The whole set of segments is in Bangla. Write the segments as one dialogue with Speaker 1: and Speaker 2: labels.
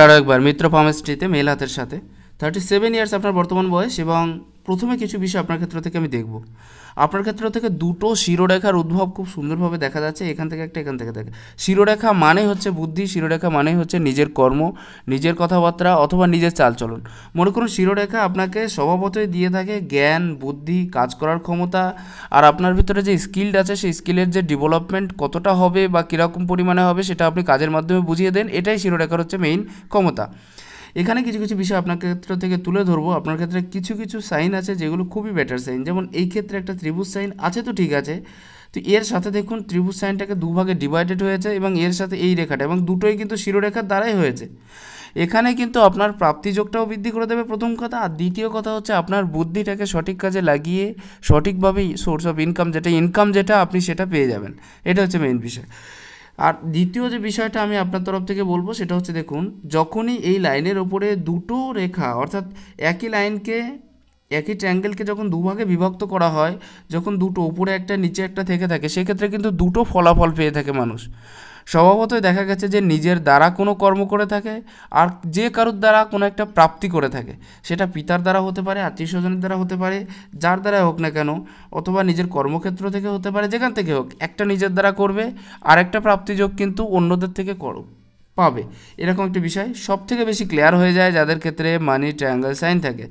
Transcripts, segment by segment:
Speaker 1: আরও একবার মিত্র ফার্মাসিটিতে মেল হাতের সাথে 37 ইয়ার্স আপনার বর্তমান বয়স। এবং প্রথমে কিছু বিষয় আপনার ক্ষেত্র থেকে আমি দেখব। আপনার ক্ষেত্র থেকে দুটো শিরোরেখার উদ্ভব খুব সুন্দরভাবে দেখা যাচ্ছে, এখান থেকে একটা, এখান থেকে দেখা। শিরোরেখা মানে হচ্ছে বুদ্ধি, শিরোরেখা মানে হচ্ছে নিজের কর্ম, নিজের কথাবার্তা অথবা নিজের চালচলন। মনে করুন শিরোরেখা আপনাকে স্বভাবতই দিয়ে থাকে জ্ঞান, বুদ্ধি, কাজ করার ক্ষমতা, আর আপনার ভিতরে যে স্কিল্ড আছে সেই স্কিলের যে ডেভেলপমেন্ট কতটা হবে বা কীরকম পরিমাণে হবে সেটা আপনি কাজের মাধ্যমে বুঝিয়ে দেন, এটাই শিরোরেখার হচ্ছে মেইন ক্ষমতা। এখানে কিছু কিছু বিষয় আপনার ক্ষেত্র থেকে তুলে ধরবো। আপনার ক্ষেত্রে কিছু কিছু সাইন আছে যেগুলো খুবই বেটার সাইন, যেমন এই ক্ষেত্রে একটা ত্রিভুজ সাইন আছে, তো ঠিক আছে, তো এর সাথে দেখুন ত্রিভুজ সাইনটাকে দুভাগে ডিভাইডেড হয়েছে এবং এর সাথে এই রেখাটা, এবং দুটোই কিন্তু শিরোরেখার দ্বারাই হয়েছে। এখানে কিন্তু আপনার প্রাপ্তিযোগটাও বৃদ্ধি করে দেবে প্রথম কথা, আর দ্বিতীয় কথা হচ্ছে আপনার বুদ্ধিটাকে সঠিক কাজে লাগিয়ে সঠিকভাবে সোর্স অফ ইনকাম যেটা আপনি সেটা পেয়ে যাবেন। এটা হচ্ছে মেইন বিষয়। আর দ্বিতীয় যে বিষয়টা আমি আপনার তরফ থেকে বলবো সেটা হচ্ছে দেখুন, যখনই এই লাইনের ওপরে দুটো রেখা অর্থাৎ একই লাইনকে, একই ট্রায়াঙ্গেলকে যখন দুভাগে বিভক্ত করা হয়, যখন দুটো উপরে একটা নিচে একটা থেকে থাকে, সেক্ষেত্রে কিন্তু দুটো ফলাফল পেয়ে থাকে মানুষ। স্বভাবতই দেখা গেছে যে নিজের দ্বারা কোনো কর্ম করে থাকে, আর যে কারোর দ্বারা কোনো একটা প্রাপ্তি করে থাকে, সেটা পিতার দ্বারা হতে পারে, আত্মীয় স্বজনের দ্বারা হতে পারে, যার দ্বারা হোক না কেন, অথবা নিজের কর্মক্ষেত্র থেকে হতে পারে, যেখান থেকে হোক, একটা নিজের দ্বারা করবে আর একটা প্রাপ্তিযোগ কিন্তু অন্যদের থেকে পাবে। এরকম একটা বিষয় সব থেকে বেশি ক্লিয়ার হয়ে যায় যাদের ক্ষেত্রে মানি ট্রায়াঙ্গেল সাইন থাকে।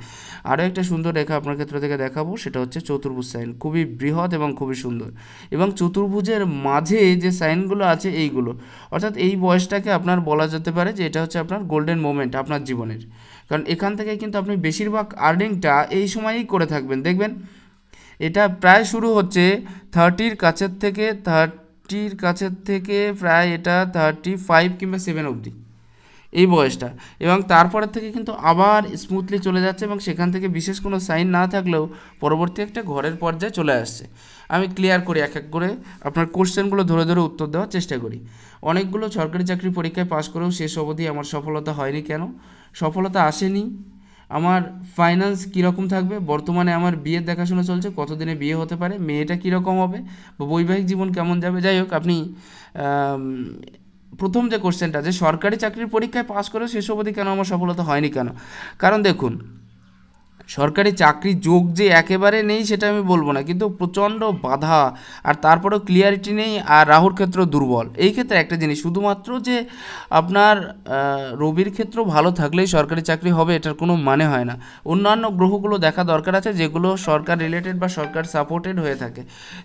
Speaker 1: আরও একটা সুন্দর রেখা আপনার ক্ষেত্র থেকে দেখাবো, সেটা হচ্ছে চতুর্ভুজ সাইন, খুবই বৃহৎ এবং খুবই সুন্দর। এবং চতুর্ভুজের মাঝে যে সাইনগুলো আছে এইগুলো, অর্থাৎ এই বয়সটাকে আপনার বলা যেতে পারে যে এটা হচ্ছে আপনার গোল্ডেন মোমেন্ট আপনার জীবনের। কারণ এখান থেকে কিন্তু আপনি বেশিরভাগ আর্নিংটা এই সময়ই করে থাকবেন। দেখবেন এটা প্রায় শুরু হচ্ছে 30-র কাছের থেকে প্রায় এটা 35 কিংবা 7 অবধি এই বয়সটা, এবং তারপরের থেকে কিন্তু আবার স্মুথলি চলে যাচ্ছে, এবং সেখান থেকে বিশেষ কোনো সাইন না থাকলেও পরবর্তী একটা ঘরের পর্যায়ে চলে আসছে। আমি ক্লিয়ার করি এক এক করে, আপনার কোশ্চেনগুলো ধরে ধরে উত্তর দেওয়ার চেষ্টা করি। অনেকগুলো সরকারি চাকরি পরীক্ষায় পাশ করেও শেষ অবধি আমার সফলতা হয়নি কেন? সফলতা আসেনি। আমার ফাইন্যান্স কীরকম থাকবে, বর্তমানে আমার বিয়ের দেখাশোনা চলছে, কতদিনে বিয়ে হতে পারে, মেয়েটা কীরকম হবে, বা বৈবাহিক জীবন কেমন যাবে। যাই হোক, আপনি প্রথম যে কোশ্চেনটা, যে সরকারি চাকরির পরীক্ষায় পাশ করেও শেষ অবধি কেন আমার সফলতা হয়নি কেন? কারণ দেখুন, সরকারি চাকরি যোগ যে একেবারে নেই সেটা আমি বলবো না, কিন্তু প্রচণ্ড বাধা, আর তারপরেও ক্লিয়ারিটি নেই, আর রাহুর ক্ষেত্র দুর্বল। এই ক্ষেত্রে একটা জিনিস, শুধুমাত্র যে আপনার রবির ক্ষেত্র ভালো থাকলেই সরকারি চাকরি হবে এটার কোনো মানে হয় না। অন্যান্য গ্রহগুলো দেখা দরকার আছে যেগুলো সরকার রিলেটেড বা সরকার সাপোর্টেড হয়ে থাকে।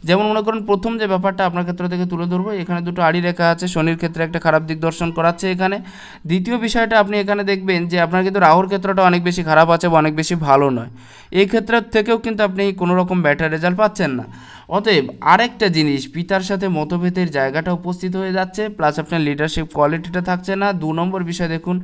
Speaker 1: যেমন মনে করুন প্রথম যে ব্যাপারটা আপনার ক্ষেত্র থেকে তুলে ধরবো, এখানে দুটো আড়ি রেখা আছে, শনির ক্ষেত্রে একটা খারাপ দিক দর্শন করাচ্ছে এখানে। দ্বিতীয় বিষয়টা আপনি এখানে দেখবেন যে আপনার কিন্তু রাহুর ক্ষেত্রটা অনেক বেশি খারাপ আছে বা অনেক বেশি ভালো নয়। এই ক্ষেত্রের থেকেও কিন্তু আপনি কোনো রকম ব্যাটার রেজাল্ট পাচ্ছেন না। অতএব আরেকটা জিনিস, পিতার সাথে মতভেদের জায়গাটা উপস্থিত হয়ে যাচ্ছে, প্লাস আপনার লিডারশিপ কোয়ালিটিটা থাকছে না। 2 নম্বর বিষয় দেখুন,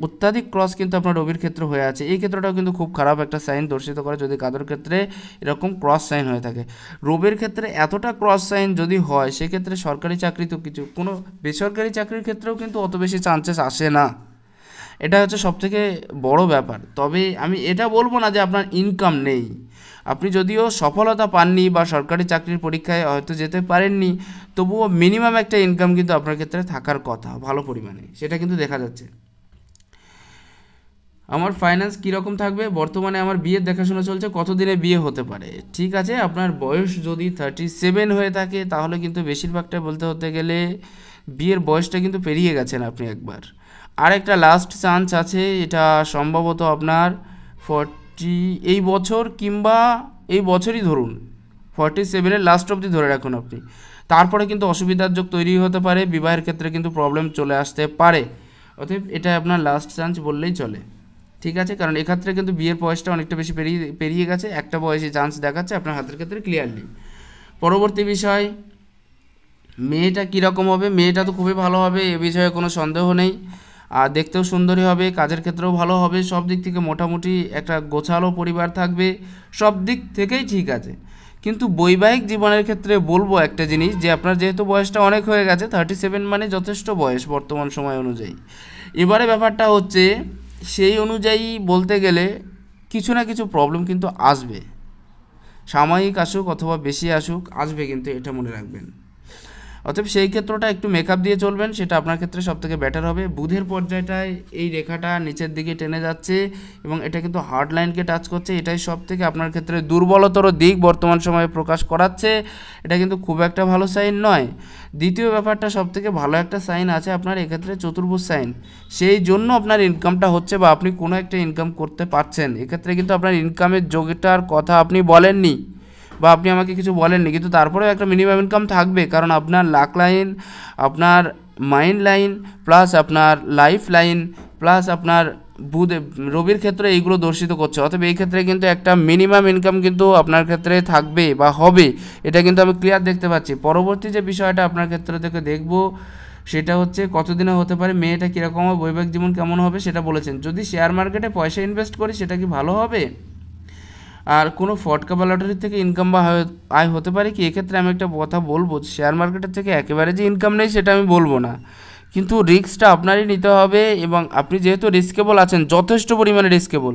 Speaker 1: অত্যাধিক ক্রস কিন্তু আপনার রবির ক্ষেত্র হয়ে আছে, এই ক্ষেত্রটাও কিন্তু খুব খারাপ একটা সাইন দর্শিত করে যদি কাদের ক্ষেত্রে এরকম ক্রস সাইন হয়ে থাকে। রবির ক্ষেত্রে এতটা ক্রস সাইন যদি হয়, সেক্ষেত্রে সরকারি চাকরি তো কিছু, কোনো বেসরকারি চাকরির ক্ষেত্রেও কিন্তু অত বেশি চান্সেস আসে না। এটা হচ্ছে সবথেকে বড় ব্যাপার। তবে আমি এটা বলবো না যে আপনার ইনকাম নেই। আপনি যদিও সফলতা পাননি বা সরকারি চাকরির পরীক্ষায় হয়তো যেতে পারেননি, তবুও মিনিমাম একটা ইনকাম কিন্তু আপনার ক্ষেত্রে থাকার কথা ভালো পরিমাণে, সেটা কিন্তু দেখা যাচ্ছে। আমার ফাইন্যান্স কীরকম থাকবে, বর্তমানে আমার বিয়ের দেখাশোনা চলছে, কতদিনে বিয়ে হতে পারে। ঠিক আছে, আপনার বয়স যদি 37 হয়ে থাকে তাহলে কিন্তু বেশিরভাগটা হতে গেলে বিয়ের বয়সটা কিন্তু পেরিয়ে গেছেন আপনি একবার। আর একটা লাস্ট চান্স আছে, এটা সম্ভবত আপনার 40 এই বছর, কিংবা এই বছরই ধরুন 47-এর লাস্ট অবধি ধরে রাখুন আপনি। তারপরে কিন্তু অসুবিধার যোগ তৈরি হতে পারে, বিবাহের ক্ষেত্রে কিন্তু প্রবলেম চলে আসতে পারে। অতএব এটা আপনার লাস্ট চান্স বললেই চলে। ঠিক আছে, কারণ এক্ষেত্রে কিন্তু বিয়ের বয়সটা অনেকটা বেশি পেরিয়ে গেছে, একটা বয়সে চান্স দেখাচ্ছে আপনার হাতের ক্ষেত্রে ক্লিয়ারলি। পরবর্তী বিষয়, মেয়েটা কীরকম হবে, মেয়েটা তো খুবই ভালো হবে, এ বিষয়ে কোনো সন্দেহ নেই। আর দেখতেও সুন্দরী হবে, কাজের ক্ষেত্রেও ভালো হবে, সব দিক থেকে মোটামুটি একটা গোছালো পরিবার থাকবে, সব দিক থেকেই ঠিক আছে। কিন্তু বৈবাহিক জীবনের ক্ষেত্রে বলবো একটা জিনিস, যে আপনার যেহেতু বয়সটা অনেক হয়ে গেছে, 37 মানে যথেষ্ট বয়স বর্তমান সময় অনুযায়ী। এবারে ব্যাপারটা হচ্ছে সেই অনুযায়ী বলতে গেলে কিছু না কিছু প্রবলেম কিন্তু আসবে, সাময়িক আসুক অথবা বেশি আসুক, আসবে কিন্তু, এটা মনে রাখবেন। অতএব সেই ক্ষেত্রটা একটু মেকআপ দিয়ে চলবেন, সেটা আপনার ক্ষেত্রে সবথেকে বেটার হবে। বুধের পর্যায়টায় এই রেখাটা নিচের দিকে টেনে যাচ্ছে এবং এটা কিন্তু হার্ড লাইনকে টাচ করছে, এটাই সবথেকে আপনার ক্ষেত্রে দুর্বলতর দিক বর্তমান সময়ে প্রকাশ করাচ্ছে। এটা কিন্তু খুব একটা ভালো সাইন নয়। দ্বিতীয় ব্যাপারটা সবথেকে ভালো একটা সাইন আছে আপনার এক্ষেত্রে চতুর্ভুজ সাইন, সেই জন্য আপনার ইনকামটা হচ্ছে বা আপনি কোনো একটা ইনকাম করতে পারছেন। এক্ষেত্রে কিন্তু আপনার ইনকামের যোগটার কথা আপনি বলেননি বা আপনি আমাকে কিছু বলেননি, কিন্তু তারপরেও একটা মিনিমাম ইনকাম থাকবে, কারণ আপনার লাক লাইন, আপনার মাইন্ড লাইন, প্লাস আপনার লাইফ লাইন, প্লাস আপনার বুধ রবির ক্ষেত্রে এইগুলো দর্শিত করছে। অতএব এই ক্ষেত্রে কিন্তু একটা মিনিমাম ইনকাম কিন্তু আপনার ক্ষেত্রে থাকবে বা হবে, এটা কিন্তু আমি ক্লিয়ার দেখতে পাচ্ছি। পরবর্তী যে বিষয়টা আপনার ক্ষেত্র থেকে দেখব সেটা হচ্ছে কতদিনে হতে পারে, মেয়েটা কীরকম হবে, বৈবাহিক জীবন কেমন হবে সেটা বলেছেন। যদি শেয়ার মার্কেটে পয়সা ইনভেস্ট করি সেটা কি ভালো হবে, আর কোনো ফটকা বা লটারির থেকে ইনকাম বা আয় হতে পারে কি, এক্ষেত্রে আমি একটা কথা বলবো, শেয়ার মার্কেটের থেকে একেবারে যে ইনকাম নেই সেটা আমি বলবো না, কিন্তু রিস্কটা আপনারই নিতে হবে। এবং আপনি যেহেতু রিস্কেবল আছেন, যথেষ্ট পরিমাণে রিস্কেবল,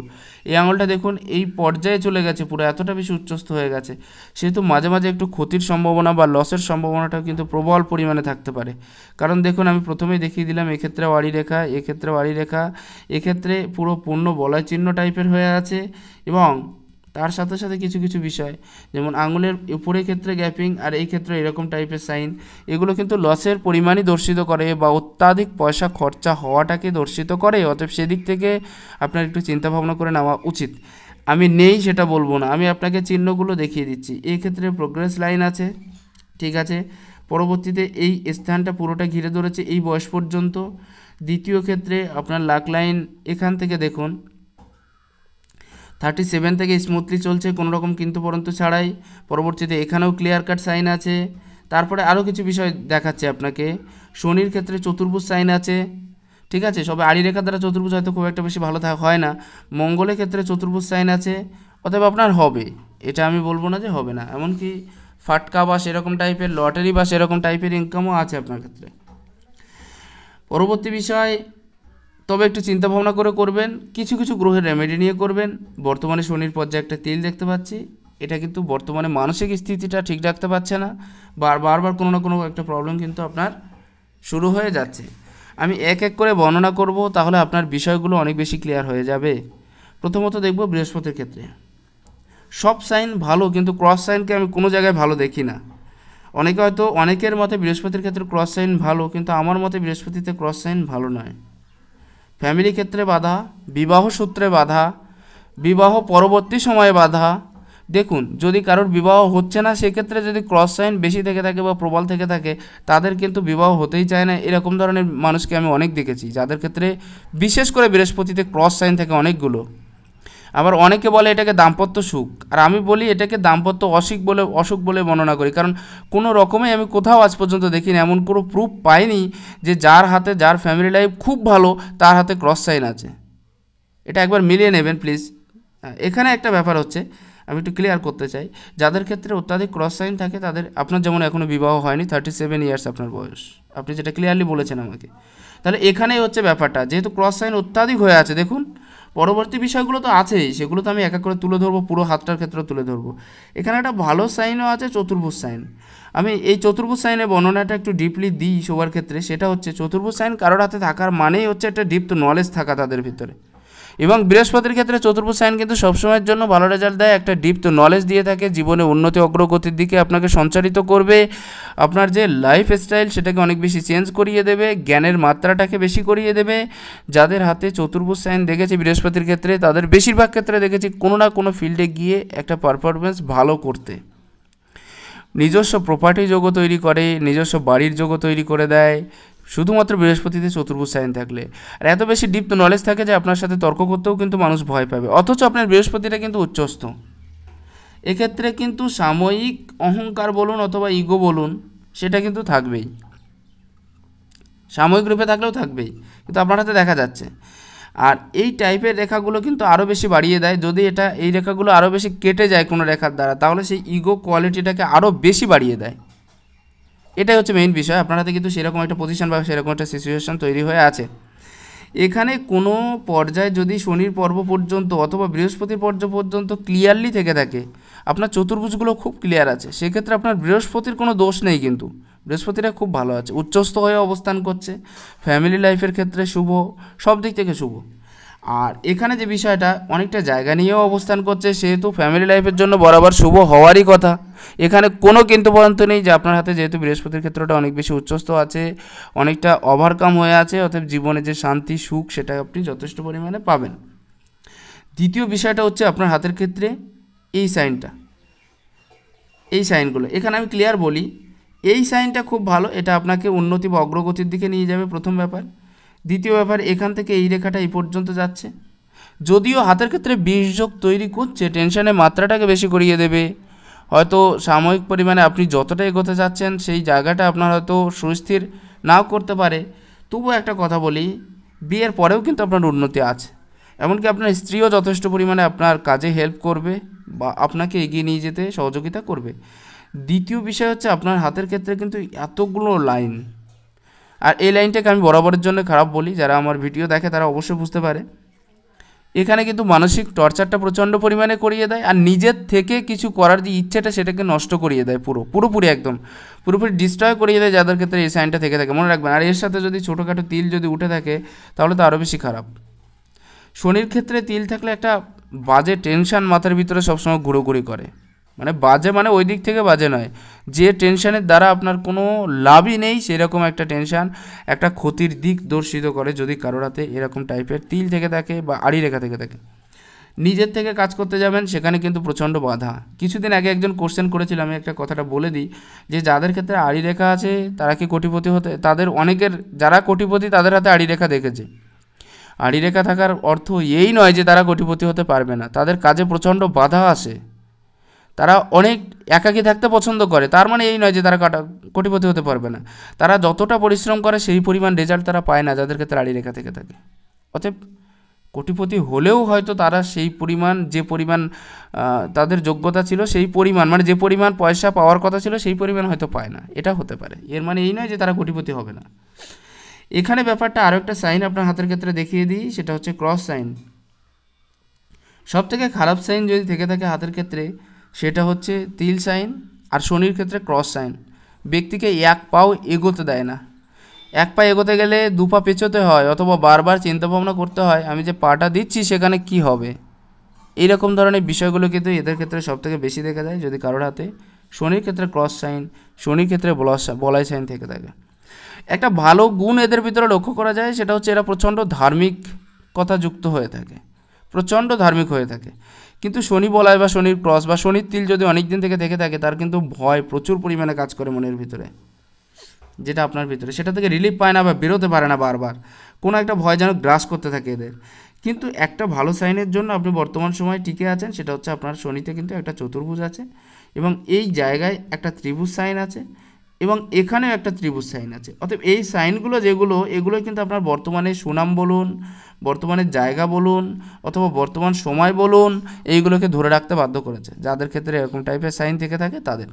Speaker 1: এই আঙুলটা দেখুন এই পর্যায়ে চলে গেছে, পুরো এতটা বেশি উচ্চস্থ হয়ে গেছে, সেহেতু মাঝে মাঝে একটু ক্ষতির সম্ভাবনা বা লসের সম্ভাবনাটাও কিন্তু প্রবল পরিমাণে থাকতে পারে। কারণ দেখুন আমি প্রথমেই দেখিয়ে দিলাম, এক্ষেত্রে ওয়ারি রেখা, এক্ষেত্রে ওয়ারি রেখা, এক্ষেত্রে পুরো পূর্ণ বলয় চিহ্ন টাইপের হয়ে আছে, এবং তার সাথে সাথে কিছু কিছু বিষয় যেমন আঙুলের উপরের ক্ষেত্রে গ্যাপিং আর এই ক্ষেত্রে এরকম টাইপের সাইন, এগুলো কিন্তু লসের পরিমাণই দর্শিত করে বা অত্যাধিক পয়সা খরচা হওয়াটাকে দর্শিত করে। অতএব সেদিক থেকে আপনার একটু চিন্তা ভাবনা করে নেওয়া উচিত। আমি নেই সেটা বলবো না, আমি আপনাকে চিহ্নগুলো দেখিয়ে দিচ্ছি। এই ক্ষেত্রে প্রোগ্রেস লাইন আছে, ঠিক আছে, পরবর্তীতে এই স্থানটা পুরোটা ঘিরে ধরেছে এই বয়স পর্যন্ত। দ্বিতীয় ক্ষেত্রে আপনার লাক লাইন এখান থেকে দেখুন 37 থেকে স্মুথলি চলছে, কোনো রকম কিন্তু পরন্তু ছাড়াই। পরবর্তীতে এখানেও ক্লিয়ার কাট সাইন আছে। তারপরে আরও কিছু বিষয় দেখাচ্ছে আপনাকে। শনির ক্ষেত্রে চতুর্ভুজ সাইন আছে, ঠিক আছে, সবে আড়ি রেখা দ্বারা চতুর্ভুজ হয়তো খুব একটা বেশি ভালো হয় না। মঙ্গলের ক্ষেত্রে চতুর্ভুজ সাইন আছে, অতএব আপনার হবে, এটা আমি বলবো না যে হবে না। এমনকি ফাটকা বা সেরকম টাইপের লটারি বা সেরকম টাইপের ইনকামও আছে আপনার ক্ষেত্রে। পরবর্তী বিষয়, তবে একটু চিন্তা ভাবনা করে করবেন, কিছু কিছু গ্রহের রেমেডি নিয়ে করবেন। বর্তমানে শনির পর্যায়ে একটা তিল দেখতে পাচ্ছি, এটা কিন্তু বর্তমানে মানসিক স্থিতিটা ঠিক রাখতে পারছে না, বারবার কোনো না কোনো একটা প্রবলেম কিন্তু আপনার শুরু হয়ে যাচ্ছে। আমি এক এক করে বর্ণনা করব, তাহলে আপনার বিষয়গুলো অনেক বেশি ক্লিয়ার হয়ে যাবে। প্রথমত দেখব বৃহস্পতির ক্ষেত্রে সব সাইন ভালো, কিন্তু ক্রস সাইনকে আমি কোনো জায়গায় ভালো দেখি না। অনেকের মতে বৃহস্পতির ক্ষেত্রে ক্রস সাইন ভালো, কিন্তু আমার মতে বৃহস্পতিতে ক্রস সাইন ভালো নয়। ফ্যামিলি ক্ষেত্রে বাধা, বিবাহ সূত্রে বাধা, বিবাহ পরবর্তী সময়ে বাধা। দেখুন যদি কারোর বিবাহ হচ্ছে না, সেক্ষেত্রে যদি ক্রস সাইন বেশি থেকে থাকে বা প্রবল থেকে থাকে, তাদের কিন্তু বিবাহ হতেই চায় না। এরকম ধরনের মানুষকে আমি অনেক দেখেছি, যাদের ক্ষেত্রে বিশেষ করে বৃহস্পতিতে ক্রস সাইন থাকে অনেকগুলো। আবার অনেকে বলে এটাকে দাম্পত্য সুখ, আর আমি বলি এটাকে দাম্পত্য অসুখ বলে বর্ণনা করি। কারণ কোনো রকমে আমি কোথাও আজ পর্যন্ত দেখিনি, এমন কোনো প্রুফ পাইনি যে যার হাতে, যার ফ্যামিলি লাইফ খুব ভালো, তার হাতে ক্রস সাইন আছে। এটা একবার মিলিয়ে নেবেন প্লিজ। এখানে একটা ব্যাপার হচ্ছে, আমি একটু ক্লিয়ার করতে চাই, যাদের ক্ষেত্রে অত্যাধিক ক্রস সাইন থাকে তাদের, আপনার যেমন এখনও বিবাহ হয়নি, 37 ইয়ার্স আপনার বয়স, আপনি যেটা ক্লিয়ারলি বলেছেন আমাকে, তাহলে এখানেই হচ্ছে ব্যাপারটা, যেহেতু ক্রস সাইন অত্যাধিক হয়ে আছে। দেখুন পরবর্তী বিষয়গুলো তো আছেই, সেগুলো তো আমি এক এক করে তুলে ধরবো, পুরো হাতটার ক্ষেত্রে তুলে ধরবো। এখানে একটা ভালো সাইনও আছে, চতুর্ভুজ সাইন। আমি এই চতুর্ভুজ সাইনের বর্ণনাটা একটু ডিপলি দিই সবার ক্ষেত্রে। সেটা হচ্ছে চতুর্ভুজ সাইন কারোর হাতে থাকার মানেই হচ্ছে একটা ডিপ নলেজ থাকা তাদের ভিতরে। এবং বৃহস্পতির ক্ষেত্রে চতুর্ভুজ সাইন কিন্তু সবসময়ের জন্য ভালো রেজাল্ট দেয়, একটা ডিপ নলেজ দিয়ে থাকে, জীবনে উন্নতি অগ্রগতির দিকে আপনাকে সঞ্চারিত করবে, আপনার যে লাইফ স্টাইল সেটাকে অনেক বেশি চেঞ্জ করিয়ে দেবে, জ্ঞানের মাত্রাটাকে বেশি করিয়ে দেবে। যাদের হাতে চতুর্ভুজ সাইন দেখেছি বৃহস্পতির ক্ষেত্রে, তাদের বেশিরভাগ ক্ষেত্রে দেখেছি কোনো না কোনো ফিল্ডে গিয়ে একটা পারফরমেন্স ভালো করতে, নিজস্ব প্রপার্টি যোগ্য তৈরি করে, নিজস্ব বাড়ির যোগ্য তৈরি করে দেয়, শুধুমাত্র বৃহস্পতিতে চতুর্ভুজ সাইন থাকলে। আর এত বেশি ডিপ নলেজ থাকে যে আপনার সাথে তর্ক করতেও কিন্তু মানুষ ভয় পাবে, অথচ আপনার বৃহস্পতিটা কিন্তু উচ্চস্থ। এক্ষেত্রে কিন্তু সাময়িক অহংকার বলুন অথবা ইগো বলুন, সেটা কিন্তু থাকবেই, সাময়িক রূপে থাকলেও থাকবেই, কিন্তু আপনার হাতে দেখা যাচ্ছে। আর এই টাইপের রেখাগুলো কিন্তু আরও বেশি বাড়িয়ে দেয়। যদি এই রেখাগুলো আরও বেশি কেটে যায় কোনো রেখার দ্বারা, তাহলে সেই ইগো কোয়ালিটিটাকে আরও বেশি বাড়িয়ে দেয়। এটাই হচ্ছে মেইন বিষয়। আপনার হাতে কিন্তু সেরকম একটা পজিশন বা সেরকম একটা সিচুয়েশন তৈরি হয়ে আছে। এখানে কোনো পর্যায়ে যদি শনির পর্ব পর্যন্ত অথবা বৃহস্পতির পর্ব পর্যন্ত ক্লিয়ারলি থেকে থাকে, আপনার চতুর্ভুজগুলো খুব ক্লিয়ার আছে, সেক্ষেত্রে আপনার বৃহস্পতির কোনো দোষ নেই, কিন্তু বৃহস্পতিটা খুব ভালো আছে, উচ্চস্থ হয়ে অবস্থান করছে, ফ্যামিলি লাইফের ক্ষেত্রে শুভ, সব দিক থেকে শুভ। আর এখানে যে বিষয়টা অনেকটা জায়গা নিয়েও অবস্থান করছে, সেহেতু ফ্যামিলি লাইফের জন্য বরাবর শুভ হওয়ারই কথা। এখানে কোনো কিন্তু পর্যন্ত নেই যে আপনার হাতে যেহেতু বৃহস্পতির ক্ষেত্রটা অনেক বেশি উচ্চস্থ আছে, অনেকটা ওভারকাম হয়ে আছে, অতএব জীবনে যে শান্তি সুখ সেটা আপনি যথেষ্ট পরিমাণে পাবেন। দ্বিতীয় বিষয়টা হচ্ছে আপনার হাতের ক্ষেত্রে এই সাইনটা, এই সাইনগুলো এখানে আমি ক্লিয়ার বলি, এই সাইনটা খুব ভালো, এটা আপনাকে উন্নতি বা অগ্রগতির দিকে নিয়ে যাবে, প্রথম ব্যাপার। দ্বিতীয় ব্যাপার, এখান থেকে এই রেখাটা এই পর্যন্ত যাচ্ছে, যদিও হাতের ক্ষেত্রে 20 যোগ তৈরি করছে, টেনশনের মাত্রাটাকে বেশি করিয়ে দেবে, হয়তো সাময়িক পরিমাণে আপনি যতটা এগোতে যাচ্ছেন সেই জায়গাটা আপনার হয়তো সুস্থির নাও করতে পারে। তবুও একটা কথা বলি, বিয়ের পরেও কিন্তু আপনার উন্নতি আছে, এমনকি আপনার স্ত্রীও যথেষ্ট পরিমাণে আপনার কাজে হেল্প করবে বা আপনাকে এগিয়ে নিয়ে যেতে সহযোগিতা করবে। দ্বিতীয় বিষয় হচ্ছে আপনার হাতের ক্ষেত্রে কিন্তু এতগুলো লাইন, আর এই লাইনটাকে আমি বরাবরের জন্য খারাপ বলি, যারা আমার ভিডিও দেখে তারা অবশ্যই বুঝতে পারে। এখানে কিন্তু মানসিক টর্চারটা প্রচণ্ড পরিমাণে করিয়ে দেয়, আর নিজের থেকে কিছু করার যে ইচ্ছেটা সেটাকে নষ্ট করিয়ে দেয়, পুরোপুরি একদম পুরোপুরি ডিস্ট্রয় করিয়ে দেয় যাদের ক্ষেত্রে এই সাইনটা থেকে থাকে, মনে রাখবেন। আর এর সাথে যদি ছোটোখাটো তিল যদি উঠে থাকে তাহলে তো আরও বেশি খারাপ। শনির ক্ষেত্রে তিল থাকলে একটা বাজে টেনশান মাথার ভিতরে সবসময় ঘুরোঘুরি করে, মানে বাজে মানে ওই দিক থেকে বাজে নয়, যে টেনশানের দ্বারা আপনার কোনো লাভই নেই সেরকম একটা টেনশান, একটা ক্ষতির দিক দর্শিত করে যদি কারোর হাতে এরকম টাইপের তিল থেকে থাকে বা আড়ি রেখা থেকে থাকে। নিজের থেকে কাজ করতে যাবেন সেখানে কিন্তু প্রচণ্ড বাধা। কিছুদিন আগে একজন কোশ্চেন করেছিল, আমি একটা কথাটা বলে দিই, যে যাদের ক্ষেত্রে আড়ি রেখা আছে তারা কি কোটিপতি হতে, তাদের অনেকের যারা কোটিপতি তাদের হাতে আড়ি রেখা দেখেছে। আড়ি রেখা থাকার অর্থ এই নয় যে তারা কোটিপতি হতে পারবে না, তাদের কাজে প্রচণ্ড বাধা আসে, তারা অনেক একাকী থাকতে পছন্দ করে, তার মানে এই নয় যে তারা কোটিপতি হতে পারবে না। তারা যতটা পরিশ্রম করে সেই পরিমাণ রেজাল্ট তারা পায় না যাদের ক্ষেত্রে আড়ি রেখা থেকে থাকে। অতএব কোটিপতি হলেও হয়তো তারা সেই পরিমাণ, যে পরিমাণ তাদের যোগ্যতা ছিল সেই পরিমাণ, মানে যে পরিমাণ পয়সা পাওয়ার কথা ছিল সেই পরিমাণ হয়তো পায় না, এটা হতে পারে। এর মানে এই নয় যে তারা কোটিপতি হবে না। এখানে ব্যাপারটা আরও একটা সাইন আপনার হাতের ক্ষেত্রে দেখিয়ে দিই, সেটা হচ্ছে ক্রস সাইন। সবথেকে খারাপ সাইন যদি থেকে থাকে হাতের ক্ষেত্রে সেটা হচ্ছে তিল সাইন, আর শনির ক্ষেত্রে ক্রস সাইন। ব্যক্তিকে এক পাও এগোতে দেয় না, এক পা এগোতে গেলে দু পা পেছোতে হয়, অথবা বারবার চিন্তাভাবনা করতে হয় আমি যে পাটা দিচ্ছি সেখানে কি হবে। এইরকম ধরনের বিষয়গুলো কিন্তু এদের ক্ষেত্রে সবথেকে বেশি দেখা যায় যদি কারোর হাতে শনির ক্ষেত্রে ক্রস সাইন, শনির ক্ষেত্রে বলাই সাইন থেকে থাকে। একটা ভালো গুণ এদের ভিতরে লক্ষ্য করা যায়, সেটা হচ্ছে এরা প্রচণ্ড ধার্মিক কথা যুক্ত হয়ে থাকে, প্রচণ্ড ধার্মিক হয়ে থাকে। কিন্তু শনি বলয় বা শনির ক্রস বা শনির তিল যদি অনেক দিন থেকে থাকে তার কিন্তু ভয় প্রচুর পরিমাণে কাজ করে মনের ভিতরে, যেটা আপনার ভিতরে সেটা থেকে রিলিফ পায় না বা বেরোতে পারে না, বারবার কোনো একটা ভয় যেন গ্রাস করতে থাকে এদের। কিন্তু একটা ভালো সাইনের জন্য আপনি বর্তমান সময়ে টিকে আছেন, সেটা হচ্ছে আপনার শনিতে কিন্তু একটা চতুর্ভুজ আছে, এবং এই জায়গায় একটা ত্রিভুজ সাইন আছে, এবং এখানেও একটা ত্রিভুজ সাইন আছে। অতএব এই সাইনগুলো যেগুলো, এগুলো কিন্তু আপনার বর্তমানে সুনাম বলুন, বর্তমানের জায়গা বলুন, অথবা বর্তমান সময় বলুন, এইগুলোকে ধরে রাখতে বাধ্য করেছে যাদের ক্ষেত্রে এরকম টাইপের সাইন থেকে থাকে তাদের।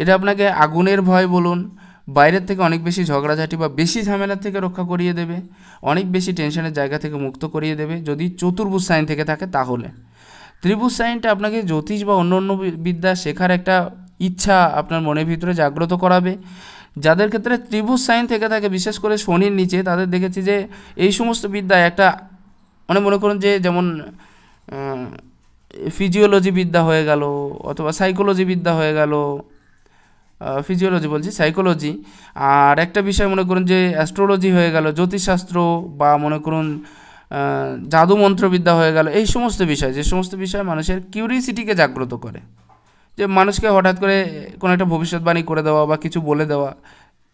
Speaker 1: এটা আপনাকে আগুনের ভয় বলুন, বাইরের থেকে অনেক বেশি ঝগড়াঝাটি বা বেশি ঝামেলার থেকে রক্ষা করিয়ে দেবে, অনেক বেশি টেনশনের জায়গা থেকে মুক্ত করিয়ে দেবে যদি চতুর্ভুজ সাইন থেকে থাকে। তাহলে ত্রিভুজ সাইনটা আপনাকে জ্যোতিষ বা অন্য অন্য বিদ্যা শেখার একটা ইচ্ছা আপনার মনের ভিতরে জাগ্রত করাবে। যাদের ক্ষেত্রে ত্রিভুজ সাইন থেকে থাকে, বিশেষ করে শনির নিচে, তাদের দেখেছি যে এই সমস্ত বিদ্যায় একটা মানে মনে করুন যে যেমন ফিজিওলজি বিদ্যা হয়ে গেল, অথবা সাইকোলজি বিদ্যা হয়ে গেল, ফিজিওলজি বলছি, সাইকোলজি, আর একটা বিষয় মনে করুন যে অ্যাস্ট্রোলজি হয়ে গেল, জ্যোতিষশাস্ত্র, বা মনে করুন জাদু মন্ত্রবিদ্যা হয়ে গেল। এই সমস্ত বিষয়, যে সমস্ত বিষয় মানুষের কিউরিসিটিকে জাগ্রত করে, যে মানুষকে হঠাৎ করে কোনো একটা ভবিষ্যৎবাণী করে দেওয়া বা কিছু বলে দেওয়া,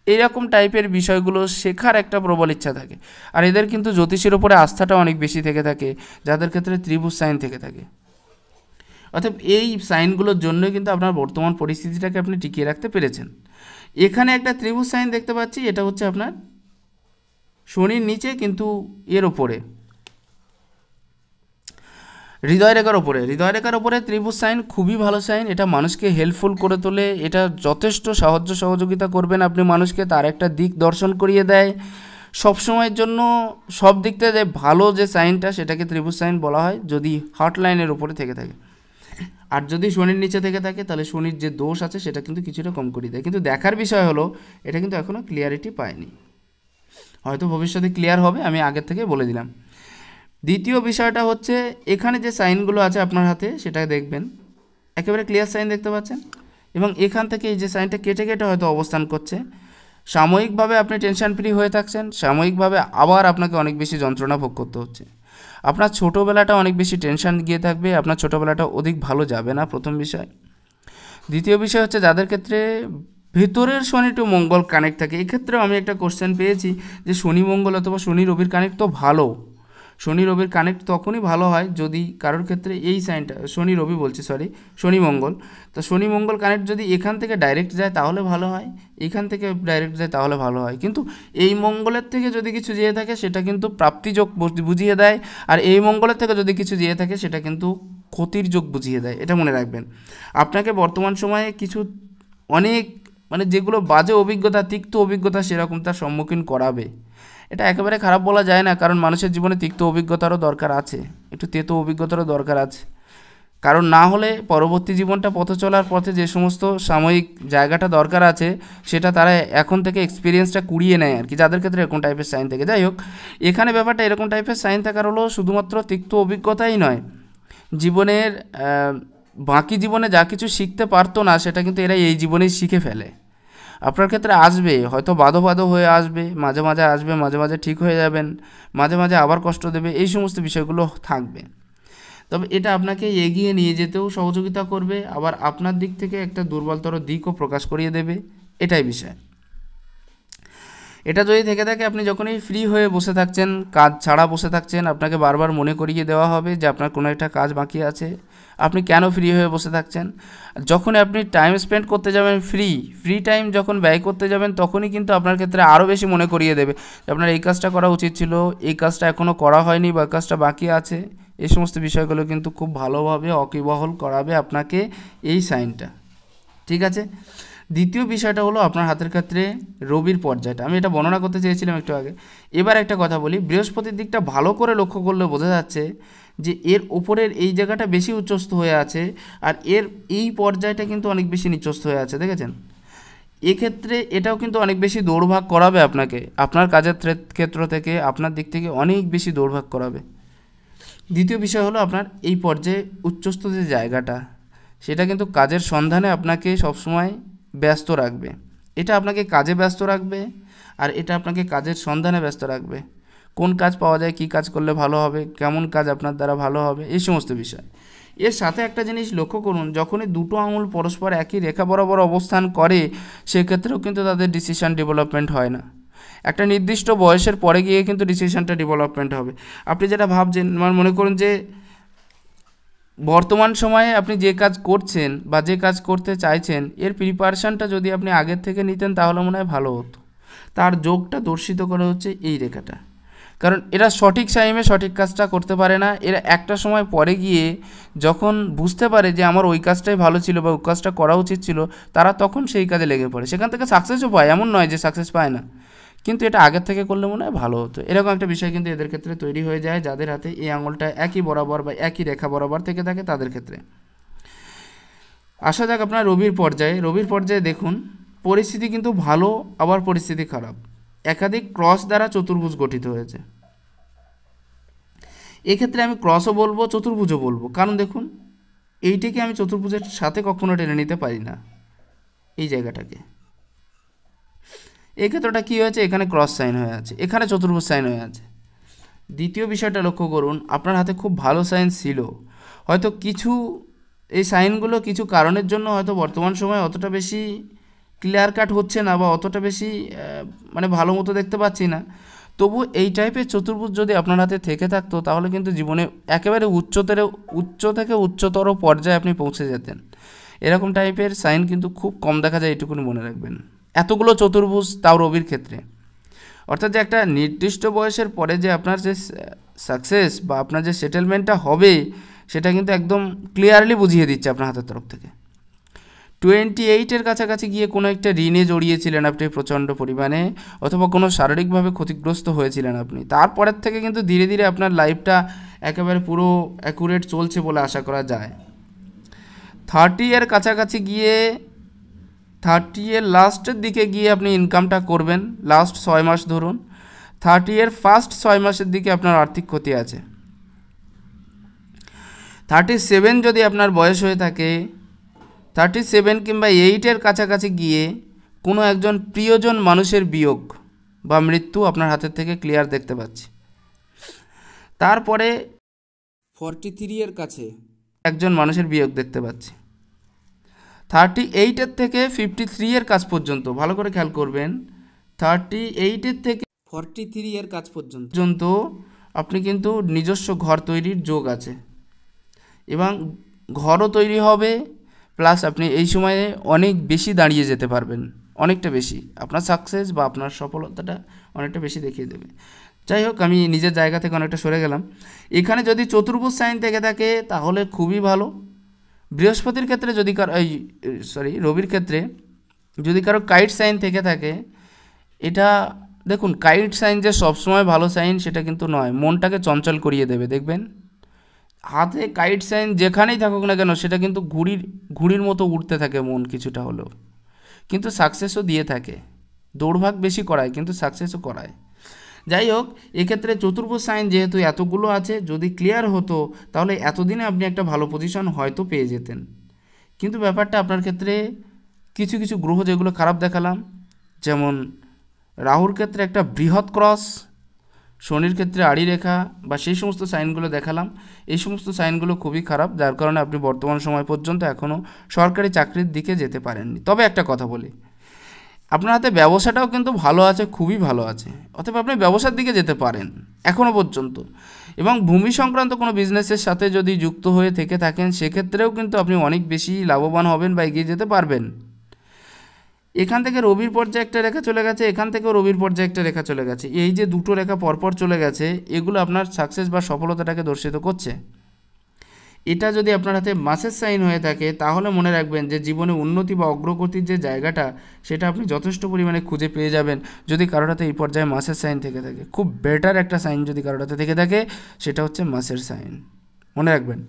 Speaker 1: এইরকম টাইপের বিষয়গুলো শেখার একটা প্রবল ইচ্ছা থাকে। আর এদের কিন্তু জ্যোতিষের উপরে আস্থাটা অনেক বেশি থেকে থাকে যাদের ক্ষেত্রে ত্রিভুজ সাইন থেকে থাকে। অর্থাৎ এই সাইনগুলোর জন্যই কিন্তু আপনার বর্তমান পরিস্থিতিটাকে আপনি টিকিয়ে রাখতে পেরেছেন। এখানে একটা ত্রিভুজ সাইন দেখতে পাচ্ছি, এটা হচ্ছে আপনার শনির নিচে, কিন্তু এর ওপরে হৃদয় রেখার ওপরে ত্রিভুজ সাইন খুবই ভালো সাইন। এটা মানুষকে হেল্পফুল করে তোলে, এটা যথেষ্ট সাহায্য সহযোগিতা করবেন আপনি মানুষকে, তার একটা দিক দর্শন করিয়ে দেয় সবসময়ের জন্য। সব দিক থেকে ভালো যে সাইনটা সেটাকে ত্রিভুজ সাইন বলা হয় যদি হার্ট লাইনের ওপরে থেকে থাকে। আর যদি শনির নিচে থেকে থাকে তাহলে শনির যে দোষ আছে সেটা কিন্তু কিছুটা কম করে দেয়। কিন্তু দেখার বিষয় হলো এটা কিন্তু এখনও ক্লিয়ারিটি পায়নি, হয়তো ভবিষ্যতে ক্লিয়ার হবে, আমি আগের থেকে বলে দিলাম। দ্বিতীয় বিষয়টা হচ্ছে এখানে যে সাইনগুলো আছে আপনার হাতে সেটা দেখবেন, একেবারে ক্লিয়ার সাইন দেখতে পাচ্ছেন, এবং এখান থেকে এই যে সাইনটা কেটে কেটে হয়তো অবস্থান করছে। সাময়িকভাবে আপনি টেনশন ফ্রি হয়ে থাকছেন, সাময়িকভাবে আবার আপনাকে অনেক বেশি যন্ত্রণা ভোগ করতে হচ্ছে। আপনার ছোটোবেলাটা অনেক বেশি টেনশন গিয়ে থাকবে, আপনার ছোটোবেলাটা অধিক ভালো যাবে না, প্রথম বিষয়। দ্বিতীয় বিষয় হচ্ছে যাদের ক্ষেত্রে ভেতরের শনি টু মঙ্গল কানেক্ট থাকে, এক্ষেত্রেও আমি একটা কোশ্চেন পেয়েছি যে শনি মঙ্গল অথবা শনি রবির কানেক্ট তো ভালো, শনি রবির কানেক্ট তখনই ভালো হয় যদি কারোর ক্ষেত্রে এই সাইনটা, শনি রবি বলছি সরি, শনি মঙ্গল, তো শনি মঙ্গল কানেক্ট যদি এখান থেকে ডাইরেক্ট যায় তাহলে ভালো হয়, এখান থেকে ডাইরেক্ট যায় তাহলে ভালো হয়। কিন্তু এই মঙ্গলের থেকে যদি কিছু যেয়ে থাকে সেটা কিন্তু প্রাপ্তিযোগ বুঝিয়ে দেয়, আর এই মঙ্গলের থেকে যদি কিছু যেয়ে থাকে সেটা কিন্তু ক্ষতির যোগ বুঝিয়ে দেয়, এটা মনে রাখবেন। আপনাকে বর্তমান সময়ে কিছু অনেক মানে যেগুলো বাজে অভিজ্ঞতা, তিক্ত অভিজ্ঞতা সেরকম তার সম্মুখীন করাবে। এটা একেবারে খারাপ বলা যায় না, কারণ মানুষের জীবনে তিক্ত অভিজ্ঞতারও দরকার আছে, একটু তেতো অভিজ্ঞতারও দরকার আছে, কারণ না হলে পরবর্তী জীবনটা পথ চলার পথে যে সমস্ত সাময়িক জায়গাটা দরকার আছে সেটা তারা এখন থেকে এক্সপিরিয়েন্সটা কুড়িয়ে নেয় আর কি, যাদের ক্ষেত্রে এরকম টাইপের সাইন থাকে। যাই হোক, এখানে ব্যাপারটা এরকম টাইপের সাইন থাকার হলো শুধুমাত্র তিক্ত অভিজ্ঞতাই নয়, জীবনের বাকি জীবনে যা কিছু শিখতে পারতো না সেটা কিন্তু এরা এই জীবনেই শিখে ফেলে। আপনার ক্ষেত্রে আসবে, হয়তো বাদো বাদো হয়ে আসবে, মাঝে মাঝে আসবে, মাঝে মাঝে ঠিক হয়ে যাবেন, মাঝে মাঝে আবার কষ্ট দেবে, এই সমস্ত বিষয়গুলো থাকবে। তবে এটা আপনাকে এগিয়ে নিয়ে যেতেও সহযোগিতা করবে, আবার আপনার দিক থেকে একটা দুর্বলতর দিকও প্রকাশ করিয়ে দেবে, এটাই বিষয়। এটা যদি থেকে থাকে, আপনি যখনই ফ্রি হয়ে বসে থাকছেন, কাজ ছাড়া বসে থাকছেন, আপনাকে বারবার মনে করিয়ে দেওয়া হবে যে আপনার কোনো একটা কাজ বাকি আছে, আপনি কেন ফ্রি হয়ে বসে থাকছেন। যখনই আপনি টাইম স্পেন্ড করতে যাবেন, ফ্রি টাইম যখন ব্যয় করতে যাবেন, তখনই কিন্তু আপনার ক্ষেত্রে আরও বেশি মনে করিয়ে দেবে যে আপনার এই কাজটা করা উচিত ছিল, এই কাজটা এখনও করা হয়নি বা কাজটা বাকি আছে। এই সমস্ত বিষয়গুলো কিন্তু খুব ভালোভাবে ওয়াকিবহাল করাবে আপনাকে এই সাইনটা, ঠিক আছে। দ্বিতীয় বিষয়টা হলো আপনার হাতের ক্ষেত্রে রবির পর্যায়টা, আমি এটা বর্ণনা করতে চেয়েছিলাম একটু আগে। এবার একটা কথা বলি, বৃহস্পতির দিকটা ভালো করে লক্ষ্য করলে বোঝা যাচ্ছে যে এর ওপরের এই জায়গাটা বেশি উচ্চস্থ হয়ে আছে, আর এর এই পর্যায়টা কিন্তু অনেক বেশি নিচস্থ হয়ে আছে, দেখেছেন। এক্ষেত্রে এটাও কিন্তু অনেক বেশি দৌড়ভাগ করাবে আপনাকে, আপনার কাজের ক্ষেত্র থেকে আপনার দিক থেকে অনেক বেশি দৌড়ভাগ করাবে। দ্বিতীয় বিষয় হলো আপনার এই পর্যায়ে উচ্চস্থ যে জায়গাটা, সেটা কিন্তু কাজের সন্ধানে আপনাকে সবসময় ব্যস্ত রাখবে, এটা আপনাকে কাজে ব্যস্ত রাখবে, আর এটা আপনাকে কাজের সন্ধানে ব্যস্ত রাখবে। কোন কাজ পাওয়া যায়, কী কাজ করলে ভালো হবে, কেমন কাজ আপনার দ্বারা ভালো হবে, এই সমস্ত বিষয়। এর সাথে একটা জিনিস লক্ষ্য করুন, যখনই দুটো আঙুল পরস্পর একই রেখা বরাবর অবস্থান করে সেক্ষেত্রেও কিন্তু তাদের ডিসিশন ডেভেলপমেন্ট হয় না, একটা নির্দিষ্ট বয়সের পরে গিয়ে কিন্তু ডিসিশনটা ডেভেলপমেন্ট হবে। আপনি যেটা ভাবছেন, মনে করুন যে বর্তমান সময়ে আপনি যে কাজ করছেন বা যে কাজ করতে চাইছেন, এর প্রিপারেশানটা যদি আপনি আগের থেকে নিতেন তাহলে মনে হয় ভালো হতো। তার যোগটা দর্শিত করা হচ্ছে এই রেখাটা, কারণ এরা সঠিক টাইমে সঠিক কাজটা করতে পারে না, এরা একটা সময় পরে গিয়ে যখন বুঝতে পারে যে আমার ওই কাজটাই ভালো ছিল বা ওই কাজটা করা উচিত ছিল, তারা তখন সেই কাজে লেগে পড়ে, সেখান থেকে সাকসেসও পায়, এমন নয় যে সাকসেস পায় না, কিন্তু এটা আগের থেকে করলে মনে হয় ভালো হতো। এরকম একটা বিষয় কিন্তু এদের ক্ষেত্রে তৈরি হয়ে যায় যাদের হাতে এই আঙুলটা একই বরাবর বা একই রেখা বরাবর থেকে থাকে তাদের ক্ষেত্রে। আসা যাক আপনার রবির পর্যায়ে। রবির পর্যায়ে দেখুন, পরিস্থিতি কিন্তু ভালো, আবার পরিস্থিতি খারাপ, একাধিক ক্রস দ্বারা চতুর্ভুজ গঠিত হয়েছে। এক্ষেত্রে আমি ক্রসও বলবো, চতুর্ভুজও বলবো, কারণ দেখুন এইটাকে আমি চতুর্ভুজের সাথে কখনো টেনে নিতে পারি না, এই জায়গাটাকে। এই ক্ষেত্রটা কী হয়েছে, এখানে ক্রস সাইন হয়ে আছে, এখানে চতুর্ভুজ সাইন হয়ে আছে। দ্বিতীয় বিষয়টা লক্ষ্য করুন, আপনার হাতে খুব ভালো সাইন ছিল, হয়তো কিছু এই সাইনগুলো কিছু কারণের জন্য হয়তো বর্তমান সময়ে অতটা বেশি ক্লিয়ার কাট হচ্ছে না বা অতটা বেশি মানে ভালো মতো দেখতে পাচ্ছি না, তবু এই টাইপের চতুর্ভুজ যদি আপনার হাতে থেকে থাকতো তাহলে কিন্তু জীবনে একেবারে উচ্চ থেকে উচ্চতর পর্যায়ে আপনি পৌঁছে যেতেন। এরকম টাইপের সাইন কিন্তু খুব কম দেখা যায়, এইটুকুনি মনে রাখবেন। এতগুলো চতুর্ভুজ, তাও রবির ক্ষেত্রে, অর্থাৎ যে একটা নির্দিষ্ট বয়সের পরে যে আপনার যে সাকসেস বা আপনার যে সেটেলমেন্টটা হবে সেটা কিন্তু একদম ক্লিয়ারলি বুঝিয়ে দিচ্ছে আপনার হাতের তরফ থেকে। 28-এর কাছাকাছি গিয়ে কোনো একটা ঋণে জড়িয়েছিলেন আপনি প্রচণ্ড পরিমাণে, অথবা কোনো শারীরিকভাবে ক্ষতিগ্রস্ত হয়েছিলেন আপনি, তারপরের থেকে কিন্তু ধীরে ধীরে আপনার লাইফটা একেবারে পুরো অ্যাকুরেট চলছে বলে আশা করা যায়। 30 এর কাছাকাছি গিয়ে 30 এর লাস্টের দিকে গিয়ে আপনি ইনকামটা করবেন, লাস্ট 6 মাস ধরুন। 30 এর ফার্স্ট 6 মাসের দিকে আপনার আর্থিক ক্ষতি আছে। 37 যদি আপনার বয়স হয়ে থাকে, 37 কিংবা 8 এর কাছাকাছি গিয়ে কোনো একজন প্রিয়জন মানুষের বিয়োগ বা মৃত্যু আপনার হাতের থেকে ক্লিয়ার দেখতে পাচ্ছি। তারপরে 43 এর কাছে একজন মানুষের বিয়োগ দেখতে পাচ্ছি। 38 এর থেকে 53 এর কাছ পর্যন্ত ভালো করে খেয়াল করবেন, 38 এর থেকে 43 এর কাছ পর্যন্ত আপনি কিন্তু নিজস্ব ঘর তৈরির যোগ আছে এবং ঘরও তৈরি হবে, প্লাস আপনি এই সময়ে অনেক বেশি দাঁড়িয়ে যেতে পারবেন, অনেকটা বেশি আপনার সাকসেস বা আপনার সফলতাটা অনেকটা বেশি দেখিয়ে দেবে। যাই হোক, আমি নিজের জায়গা থেকে অনেকটা সরে গেলাম। এখানে যদি চতুর্ভুজ সাইন থেকে থাকে তাহলে খুবই ভালো। বৃহস্পতির ক্ষেত্রে যদি রবির ক্ষেত্রে যদি কারো কাইট সাইন থেকে থাকে, এটা দেখুন, কাইট সাইন যে সবসময় ভালো সাইন সেটা কিন্তু নয়, মনটাকে চঞ্চল করিয়ে দেবে। দেখবেন হাতে কাইট সাইন যেখানেই থাকুক না কেন সেটা কিন্তু ঘুড়ির মতো উঠতে থাকে মন কিছুটা হলেও, কিন্তু সাকসেসও দিয়ে থাকে। দৌড়ভাগ বেশি করায় কিন্তু সাকসেসও করায়। যাই হোক, এক্ষেত্রে চতুর্ভুজ সাইন যেহেতু এতগুলো আছে, যদি ক্লিয়ার হতো তাহলে এতদিনে আপনি একটা ভালো পজিশন হয়তো পেয়ে যেতেন। কিন্তু ব্যাপারটা আপনার ক্ষেত্রে কিছু কিছু গ্রহ যেগুলো খারাপ দেখালাম, যেমন রাহুর ক্ষেত্রে একটা বৃহৎ ক্রস, শনির ক্ষেত্রে আড়ি রেখা বা সেই সমস্ত সাইনগুলো দেখালাম, এই সমস্ত সাইনগুলো খুবই খারাপ, যার কারণে আপনি বর্তমান সময় পর্যন্ত এখনও সরকারি চাকরির দিকে যেতে পারেননি। তবে একটা কথা বলি, আপনার হাতে ব্যবসাটাও কিন্তু ভালো আছে, খুবই ভালো আছে, অতএব আপনি ব্যবসার দিকে যেতে পারেন এখনও পর্যন্ত। এবং ভূমি সংক্রান্ত কোনো বিজনেসের সাথে যদি যুক্ত হয়ে থেকে থাকেন সেক্ষেত্রেও কিন্তু আপনি অনেক বেশি লাভবান হবেন বা এগিয়ে যেতে পারবেন। এখান থেকে রবির পর্যায়ে একটা রেখা চলে গেছে, এখান থেকেও রবির পর্যায়ে একটা রেখা চলে গেছে, এই যে দুটো রেখা পরপর চলে গেছে এগুলো আপনার সাকসেস বা সফলতাটাকে দর্শিত করছে। এটা যদি আপনার হাতে মাসের সাইন হয়ে থাকে তাহলে মনে রাখবেন যে জীবনে উন্নতি বা অগ্রগতির যে জায়গাটা সেটা আপনি যথেষ্ট পরিমাণে খুঁজে পেয়ে যাবেন যদি কারোর হাতে এই পর্যায়ে মাসের সাইন থেকে থাকে। খুব বেটার একটা সাইন যদি কারোর হাতে থেকে থাকে সেটা হচ্ছে মাসের সাইন, মনে রাখবেন।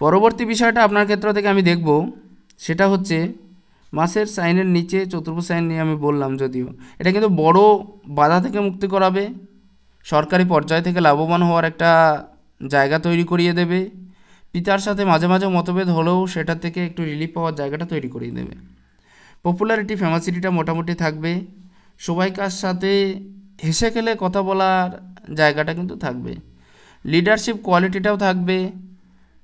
Speaker 1: পরবর্তী বিষয়টা আপনার ক্ষেত্র থেকে আমি দেখব, সেটা হচ্ছে মাসের সাইনের নিচে চতুর্ভুজ সাইন নিয়ে আমি বললাম, যদিও এটা কিন্তু বড় বাধা থেকে মুক্তি করাবে, সরকারি পর্যায় থেকে লাভবান হওয়ার একটা জায়গা তৈরি করিয়ে দেবে, পিতার সাথে মাঝে মাঝে মতভেদ হলেও সেটা থেকে একটু রিলিফ পাওয়ার জায়গাটা তৈরি করিয়ে দেবে, পপুলারিটি ফেমাসিটিটা মোটামুটি থাকবে, সবাইকার সাথে হেসে খেলে কথা বলার জায়গাটা কিন্তু থাকবে, লিডারশিপ কোয়ালিটিটাও থাকবে,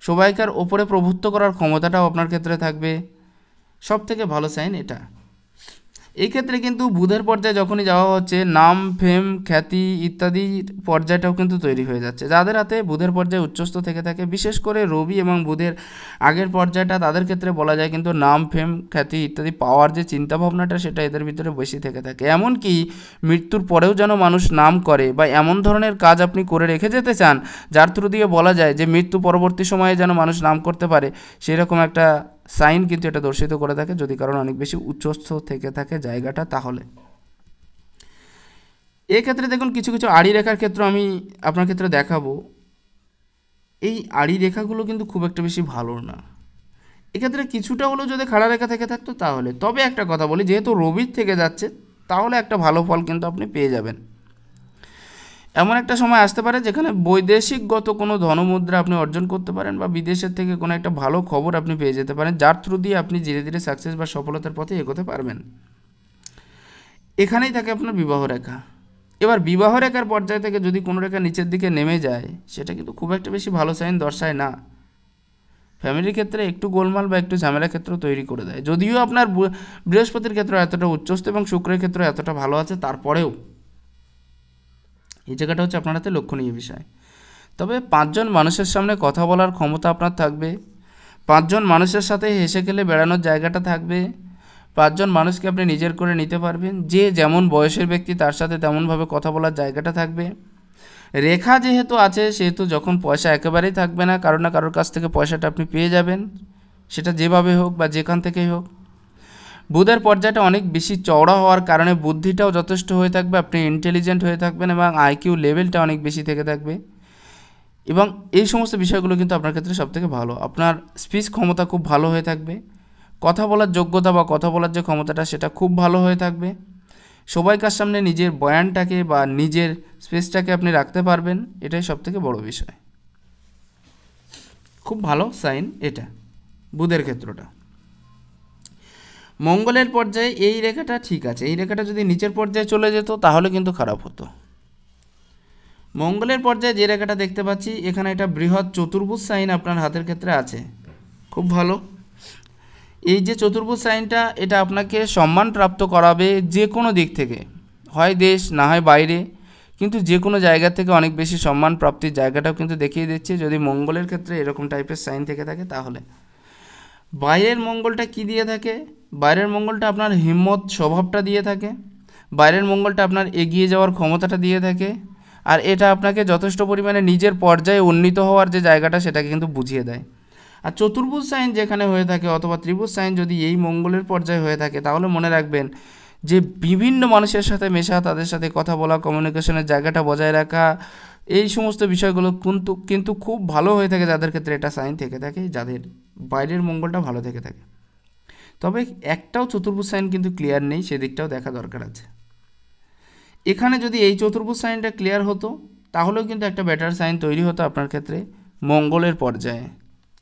Speaker 1: সবাইকার ওপরে প্রভুত্ব করার ক্ষমতাটাও আপনার ক্ষেত্রে থাকবে। সব থেকে ভালো সাইন এটা। এই ক্ষেত্রে কিন্তু বুধের পর্যায়ে যখনই যাওয়া হচ্ছে, নাম, ফেম, খ্যাতি ইত্যাদি পর্যায়টাও কিন্তু তৈরি হয়ে যাচ্ছে। যাদের হাতে বুধের পর্যায়ে উচ্চস্থ থেকে থাকে, বিশেষ করে রবি এবং বুধের আগের পর্যায়টা, তাদের ক্ষেত্রে বলা যায় কিন্তু নাম, ফেম, খ্যাতি ইত্যাদি পাওয়ার যে চিন্তাভাবনাটা সেটা এদের ভিতরে বেশি থেকে থাকে। এমনকি মৃত্যুর পরেও যেন মানুষ নাম করে বা এমন ধরনের কাজ আপনি করে রেখে যেতে চান যার থ্রু দিয়ে বলা যায় যে মৃত্যু পরবর্তী সময়ে যেন মানুষ নাম করতে পারে, সেরকম একটা সাইন কিন্তু এটা দর্শিত করে থাকে যদি কারণ অনেক বেশি উচ্চস্থ থেকে থাকে জায়গাটা। তাহলে এক্ষেত্রে দেখুন কিছু কিছু আড়ি রেখার ক্ষেত্র আমি আপনার ক্ষেত্রে দেখাবো। এই আড়ি রেখাগুলো কিন্তু খুব একটা বেশি ভালো না, এক্ষেত্রে কিছুটা হলেও যদি খাড়া রেখা থেকে থাকতো তাহলে। তবে একটা কথা বলি, যেহেতু রবির থেকে যাচ্ছে তাহলে একটা ভালো ফল কিন্তু আপনি পেয়ে যাবেন। এমন একটা সময় আসতে পারে যেখানে বৈদেশিকগত কোনো ধনমুদ্রা আপনি অর্জন করতে পারেন বা বিদেশের থেকে কোনো একটা ভালো খবর আপনি পেয়ে যেতে পারেন, যার থ্রু দিয়ে আপনি ধীরে ধীরে সাকসেস বা সফলতার পথে এগোতে পারবেন। এখানেই থাকে আপনার বিবাহ রেখা। এবার বিবাহ রেখার পর্যায় থেকে যদি কোনো রেখা নিচের দিকে নেমে যায় সেটা কিন্তু খুব একটা বেশি ভালো সাইন দর্শায় না, ফ্যামিলির ক্ষেত্রে একটু গোলমাল বা একটু ঝামেলা ক্ষেত্র তৈরি করে দেয়। যদিও আপনার বৃহস্পতির ক্ষেত্রে এতটা উচ্চস্থ এবং শুক্রের ক্ষেত্রে এতটা ভালো আছে, তারপরেও এই জায়গাটা হচ্ছে আপনার হাতে লক্ষণীয় বিষয়। তবে 5 জন মানুষের সামনে কথা বলার ক্ষমতা আপনার থাকবে, 5 জন মানুষের সাথে হেসে খেলে বেড়ানোর জায়গাটা থাকবে, 5 জন মানুষকে আপনি নিজের করে নিতে পারবেন, যে যেমন বয়সের ব্যক্তি তার সাথে তেমনভাবে কথা বলার জায়গাটা থাকবে। রেখা যেহেতু আছে সেহেতু যখন পয়সা একেবারেই থাকবে না, কারোর না কারোর কাছ থেকে পয়সাটা আপনি পেয়ে যাবেন, সেটা যেভাবে হোক বা যেখান থেকেই হোক। বুধের পর্যায়টা অনেক বেশি চওড়া হওয়ার কারণে বুদ্ধিটাও যথেষ্ট হয়ে থাকবে, আপনি ইন্টেলিজেন্ট হয়ে থাকবেন এবং আইকিউ লেভেলটা অনেক বেশি থেকে থাকবে। এবং এই সমস্ত বিষয়গুলো কিন্তু আপনার ক্ষেত্রে সবথেকে ভালো। আপনার স্পিচ ক্ষমতা খুব ভালো হয়ে থাকবে, কথা বলার যোগ্যতা বা কথা বলার যে ক্ষমতাটা সেটা খুব ভালো হয়ে থাকবে, সবাইকার সামনে নিজের বয়ানটাকে বা নিজের স্পেসটাকে আপনি রাখতে পারবেন, এটাই সবথেকে বড় বিষয়। খুব ভালো সাইন এটা বুধের ক্ষেত্রটা। মঙ্গলের পর্যায়ে এই রেখাটা ঠিক আছে, এই রেখাটা যদি নিচের পর্যায়ে চলে যেত তাহলে কিন্তু খারাপ হতো। মঙ্গলের পর্যায়ে যে রেখাটা দেখতে পাচ্ছি এখানে এটা বৃহৎ চতুর্ভুজ সাইন আপনার হাতের ক্ষেত্রে আছে, খুব ভালো। এই যে চতুর্ভুজ সাইনটা এটা আপনাকে সম্মান প্রাপ্ত করাবে যে কোনো দিক থেকে, হয় দেশ না হয় বাইরে, কিন্তু যে কোনো জায়গা থেকে অনেক বেশি সম্মান প্রাপ্তির জায়গাটাও কিন্তু দেখিয়ে দিচ্ছে যদি মঙ্গলের ক্ষেত্রে এরকম টাইপের সাইন থেকে থাকে। তাহলে বাইরের মঙ্গলটা কি দিয়ে থাকে? বাইরের মঙ্গলটা আপনার হিম্মত স্বভাবটা দিয়ে থাকে, বাইরের মঙ্গলটা আপনার এগিয়ে যাওয়ার ক্ষমতাটা দিয়ে থাকে, আর এটা আপনাকে যথেষ্ট পরিমাণে নিজের পর্যায়ে উন্নীত হওয়ার যে জায়গাটা সেটাকে কিন্তু বুঝিয়ে দেয়। আর চতুর্ভুজ সাইন যেখানে হয়ে থাকে অথবা ত্রিভুজ সাইন যদি এই মঙ্গলের পর্যায়ে হয়ে থাকে তাহলে মনে রাখবেন যে বিভিন্ন মানুষের সাথে মেশা, তাদের সাথে কথা বলা, কমিউনিকেশনের জায়গাটা বজায় রাখা, এই সমস্ত বিষয়গুলো কিন্তু খুব ভালো হয়ে থাকে যাদের ক্ষেত্রে এটা সাইন থেকে থাকে, যাদের বাইরের মঙ্গলটা ভালো থেকে থাকে। তবে একটাও চতুর্ভুজ সাইন কিন্তু ক্লিয়ার নেই, সেদিকটাও দেখা দরকার আছে। এখানে যদি এই চতুর্ভুজ সাইনটা ক্লিয়ার হতো তাহলেও কিন্তু একটা বেটার সাইন তৈরি হতো আপনার ক্ষেত্রে মঙ্গলের পর্যায়ে,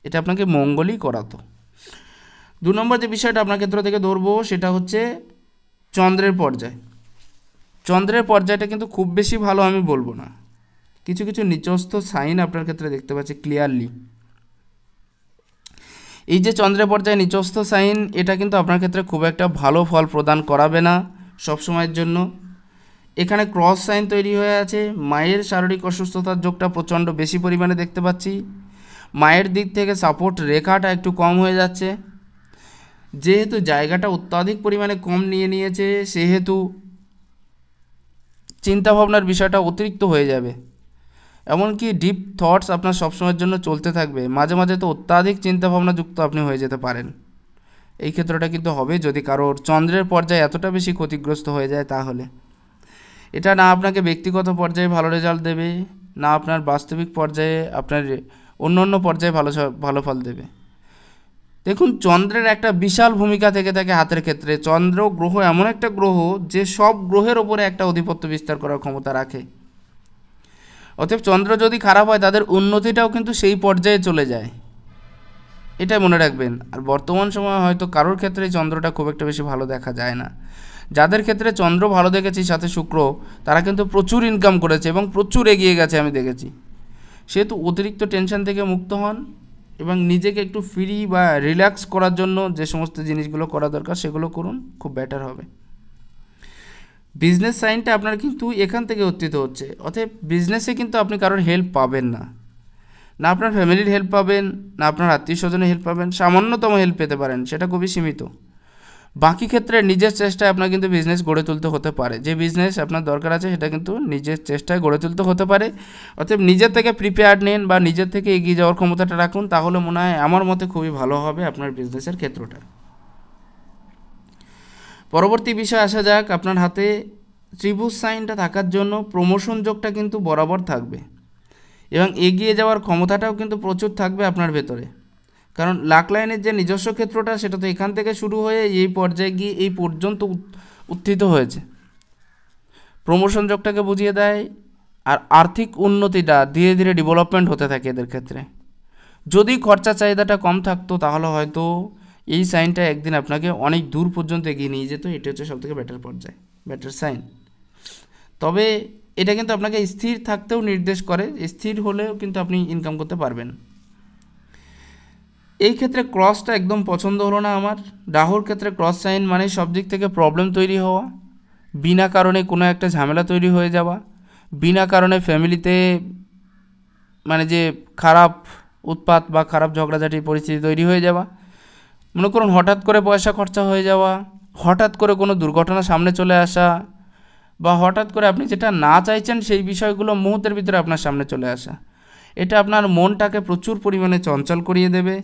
Speaker 1: এটা আপনাকে মঙ্গলই করাতো। 2 নম্বর যে বিষয়টা আপনার ক্ষেত্র থেকে ধরবো সেটা হচ্ছে চন্দ্রের পর্যায়। চন্দ্রের পর্যায়টা কিন্তু খুব বেশি ভালো আমি বলবো না, কিছু কিছু নিচস্থ সাইন আপনার ক্ষেত্রে দেখতে পাচ্ছি ক্লিয়ারলি। এই যে চন্দ্রের পর্যায়ে নিচস্থ সাইন এটা কিন্তু আপনার ক্ষেত্রে খুব একটা ভালো ফল প্রদান করাবে না সবসময়ের জন্য। এখানে ক্রস সাইন তৈরি হয়ে আছে, মায়ের শারীরিক অসুস্থতার যোগটা প্রচণ্ড বেশি পরিমাণে দেখতে পাচ্ছি, মায়ের দিক থেকে সাপোর্ট রেখাটা একটু কম হয়ে যাচ্ছে, যেহেতু জায়গাটা অত্যাধিক পরিমাণে কম নিয়ে নিয়েছে সেহেতু চিন্তাভাবনার বিষয়টা অতিরিক্ত হয়ে যাবে, এমনকি ডিপ থটস আপনার সবসময়ের জন্য চলতে থাকবে, মাঝে মাঝে তো অত্যাধিক চিন্তাভাবনা যুক্ত আপনি হয়ে যেতে পারেন। এই ক্ষেত্রটা কিন্তু হবে যদি কারোর চন্দ্রের পর্যায়ে এতটা বেশি ক্ষতিগ্রস্ত হয়ে যায়, তাহলে এটা না আপনাকে ব্যক্তিগত পর্যায়ে ভালো রেজাল্ট দেবে, না আপনার বাস্তবিক পর্যায়ে আপনার অন্য পর্যায়ে ভালো ফল দেবে। দেখুন চন্দ্রের একটা বিশাল ভূমিকা থেকে থাকে হাতের ক্ষেত্রে। চন্দ্র গ্রহ এমন একটা গ্রহ যে সব গ্রহের ওপরে একটা আধিপত্য বিস্তার করার ক্ষমতা রাখে, অতএব চন্দ্র যদি খারাপ হয় তাদের উন্নতিটাও কিন্তু সেই পর্যায়ে চলে যায়, এটাই মনে রাখবেন। আর বর্তমান সময়ে হয়তো কারোর ক্ষেত্রে চন্দ্রটা খুব একটা বেশি ভালো দেখা যায় না, যাদের ক্ষেত্রে চন্দ্র ভালো দেখেছি সাথে শুক্র তারা কিন্তু প্রচুর ইনকাম করেছে এবং প্রচুর এগিয়ে গেছে আমি দেখেছি। সেহেতু অতিরিক্ত টেনশন থেকে মুক্ত হন এবং নিজেকে একটু ফ্রি বা রিল্যাক্স করার জন্য যে সমস্ত জিনিসগুলো করা দরকার সেগুলো করুন, খুব বেটার হবে। বিজনেস সাইনটা আপনার কিন্তু এখান থেকে উত্থিত হচ্ছে, অতএব বিজনেসে কিন্তু আপনি কারোর হেল্প পাবেন না, না আপনার ফ্যামিলির হেল্প পাবেন, না আপনার আত্মীয় স্বজনের হেল্প পাবেন, সামান্যতম হেল্প পেতে পারেন, সেটা খুবই সীমিত। বাকি ক্ষেত্রে নিজের চেষ্টায় আপনার কিন্তু বিজনেস গড়ে তুলতে হতে পারে, যে বিজনেস আপনার দরকার আছে সেটা কিন্তু নিজের চেষ্টায় গড়ে তুলতে হতে পারে। অতএব নিজের থেকে প্রিপেয়ার্ড নিন বা নিজের থেকে এগিয়ে যাওয়ার ক্ষমতাটা রাখুন, তাহলে মনে হয় আমার মতে খুবই ভালো হবে আপনার বিজনেসের ক্ষেত্রটা। পরবর্তী বিষয় আসা যাক, আপনার হাতে ত্রিভুজ সাইনটা থাকার জন্য প্রমোশন যোগটা কিন্তু বরাবর থাকবে এবং এগিয়ে যাওয়ার ক্ষমতাটাও কিন্তু প্রচুর থাকবে আপনার ভেতরে, কারণ লাক লাইনের যে নিজস্ব ক্ষেত্রটা সেটা তো এখান থেকে শুরু হয়ে এই পর্যায়ে গিয়ে এই পর্যন্ত উত্থিত হয়েছে। প্রমোশন যোগটাকে বুঝিয়ে দেয়, আর আর্থিক উন্নতিটা ধীরে ধীরে ডেভেলপমেন্ট হতে থাকে এদের ক্ষেত্রে। যদি খরচা চাহিদাটা কম থাকতো তাহলে হয়তো এই সাইনটা একদিন আপনাকে অনেক দূর পর্যন্ত এগিয়ে নিয়ে যেত, এটা হচ্ছে সবথেকে বেটার পর্যায়, বেটার সাইন। তবে এটা কিন্তু আপনাকে স্থির থাকতেও নির্দেশ করে, স্থির হলেও কিন্তু আপনি ইনকাম করতে পারবেন। এই ক্ষেত্রে ক্রসটা একদম পছন্দ হলো না আমার। রাহুর ক্ষেত্রে ক্রস সাইন মানে সব দিক থেকে প্রবলেম তৈরি হওয়া, বিনা কারণে কোনো একটা ঝামেলা তৈরি হয়ে যাওয়া, বিনা কারণে ফ্যামিলিতে মানে যে খারাপ উৎপাত বা খারাপ ঝগড়াঝাটির পরিস্থিতি তৈরি হয়ে যাওয়া, মনে করুন হঠাৎ করে পয়সা খরচা হয়ে যাওয়া, হঠাৎ করে কোনো দুর্ঘটনা সামনে চলে আসা, বা হঠাৎ করে আপনি যেটা না চাইছেন সেই বিষয়গুলো মুহূর্তের ভিতরে আপনার সামনে চলে আসা। এটা আপনার মনটাকে প্রচুর পরিমাণে চঞ্চল করিয়ে দেবে,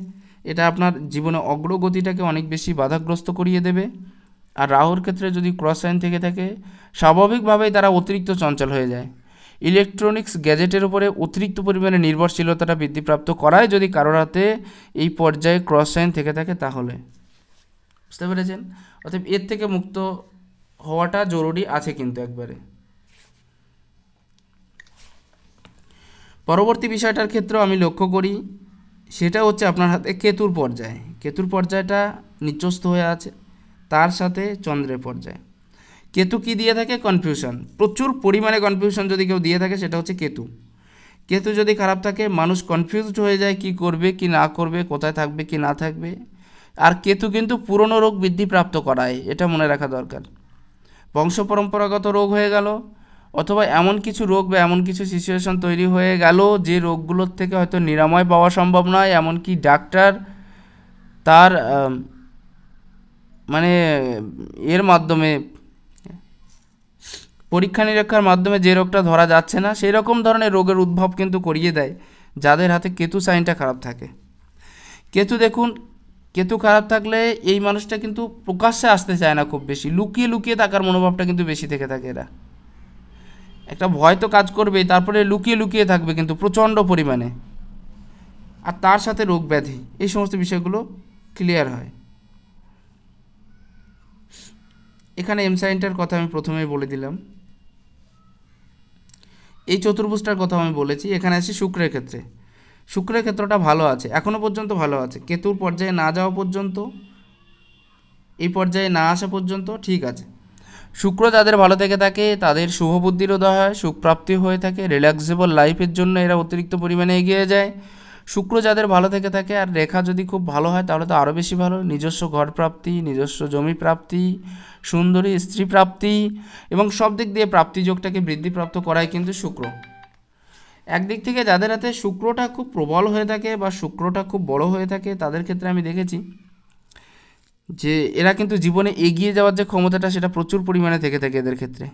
Speaker 1: এটা আপনার জীবনে অগ্রগতিটাকে অনেক বেশি বাধাগ্রস্ত করিয়ে দেবে। আর রাহুর ক্ষেত্রে যদি ক্রস সাইন থেকে থাকে স্বাভাবিকভাবেই তারা অতিরিক্ত চঞ্চল হয়ে যায় ইলেকট্রনিক্স গ্যাজেটের উপরে অতিরিক্ত পরিমাণে নির্ভরশীলতাটা বৃদ্ধিপ্রাপ্ত করায় যদি কারোর হাতে এই পর্যায়ে ক্রস সাইন থেকে থাকে তাহলে। বুঝতে পেরেছেন? অতএব এর থেকে মুক্ত হওয়াটা জরুরি আছে কিন্তু একবারে। পরবর্তী বিষয়টার ক্ষেত্রেও আমি লক্ষ্য করি, সেটা হচ্ছে আপনার হাতে কেতুর পর্যায়। কেতুর পর্যায়টা নিচস্থ হয়ে আছে, তার সাথে চন্দ্রের পর্যায়। কেতু কি দিয়ে থাকে? কনফিউশন, প্রচুর পরিমাণে কনফিউশন যদি কেউ দিয়ে থাকে সেটা হচ্ছে কেতু। কেতু যদি খারাপ থাকে মানুষ কনফিউজড হয়ে যায়, কি করবে কি না করবে, কোথায় থাকবে কি না থাকবে। আর কেতু কিন্তু পুরনো রোগ বৃদ্ধিপ্রাপ্ত করায়, এটা মনে রাখা দরকার। বংশ পরম্পরাগত রোগ হয়ে গেল, অথবা এমন কিছু রোগ বা এমন কিছু সিচুয়েশন তৈরি হয়ে গেল যে রোগগুলোর থেকে হয়তো নিরাময় পাওয়া সম্ভব নয়, এমনকি ডাক্তার তার মানে এর মাধ্যমে পরীক্ষা নিরীক্ষার মাধ্যমে যে রোগটা ধরা যাচ্ছে না সেই রকম ধরনের রোগের উদ্ভব কিন্তু করিয়ে দেয় যাদের হাতে কেতু সাইনটা খারাপ থাকে। কেতু দেখুন, কেতু খারাপ থাকলে এই মানুষটা কিন্তু প্রকাশ্যে আসতে চায় না, খুব বেশি লুকিয়ে লুকিয়ে থাকার মনোভাবটা কিন্তু বেশি থেকে থাকে। এরা একটা ভয় তো কাজ করবেই, তারপরে লুকিয়ে লুকিয়ে থাকবে কিন্তু প্রচণ্ড পরিমাণে, আর তার সাথে রোগ ব্যাধি, এই সমস্ত বিষয়গুলো ক্লিয়ার হয়। এখানে এম সাইনটার কথা আমি প্রথমেই বলে দিলাম। এই চতুর্ভুজটার কথা আমি বলেছি। এখানে আসি শুক্রের ক্ষেত্রে। শুক্রের ক্ষেত্রটা ভালো আছে, এখনও পর্যন্ত ভালো আছে, কেতুর পর্যায়ে না যাওয়া পর্যন্ত, এই পর্যায়ে না আসা পর্যন্ত ঠিক আছে। শুক্র যাদের ভালো থেকে থাকে তাদের শুভ বুদ্ধির উদয় হয়, সুখপ্রাপ্তি হয়ে থাকে, রিল্যাক্সেবল লাইফের জন্য এরা অতিরিক্ত পরিমাণে এগিয়ে যায়। শুক্র যাদের ভালো থেকে থাকে আর রেখা যদি খুব ভালো হয় তাহলে তো আরও বেশি ভালো, নিজস্ব ঘর প্রাপ্তি, নিজস্ব জমি প্রাপ্তি, সুন্দরী স্ত্রী প্রাপ্তি এবং সব দিক দিয়ে প্রাপ্তিযোগটাকে বৃদ্ধিপ্রাপ্ত করায় কিন্তু শুক্র। একদিক থেকে যাদের হাতে শুক্রটা খুব প্রবল হয়ে থাকে বা শুক্রটা খুব বড় হয়ে থাকে তাদের ক্ষেত্রে আমি দেখেছি যে এরা কিন্তু জীবনে এগিয়ে যাওয়ার যে ক্ষমতাটা সেটা প্রচুর পরিমাণে থেকে থাকে এদের ক্ষেত্রে।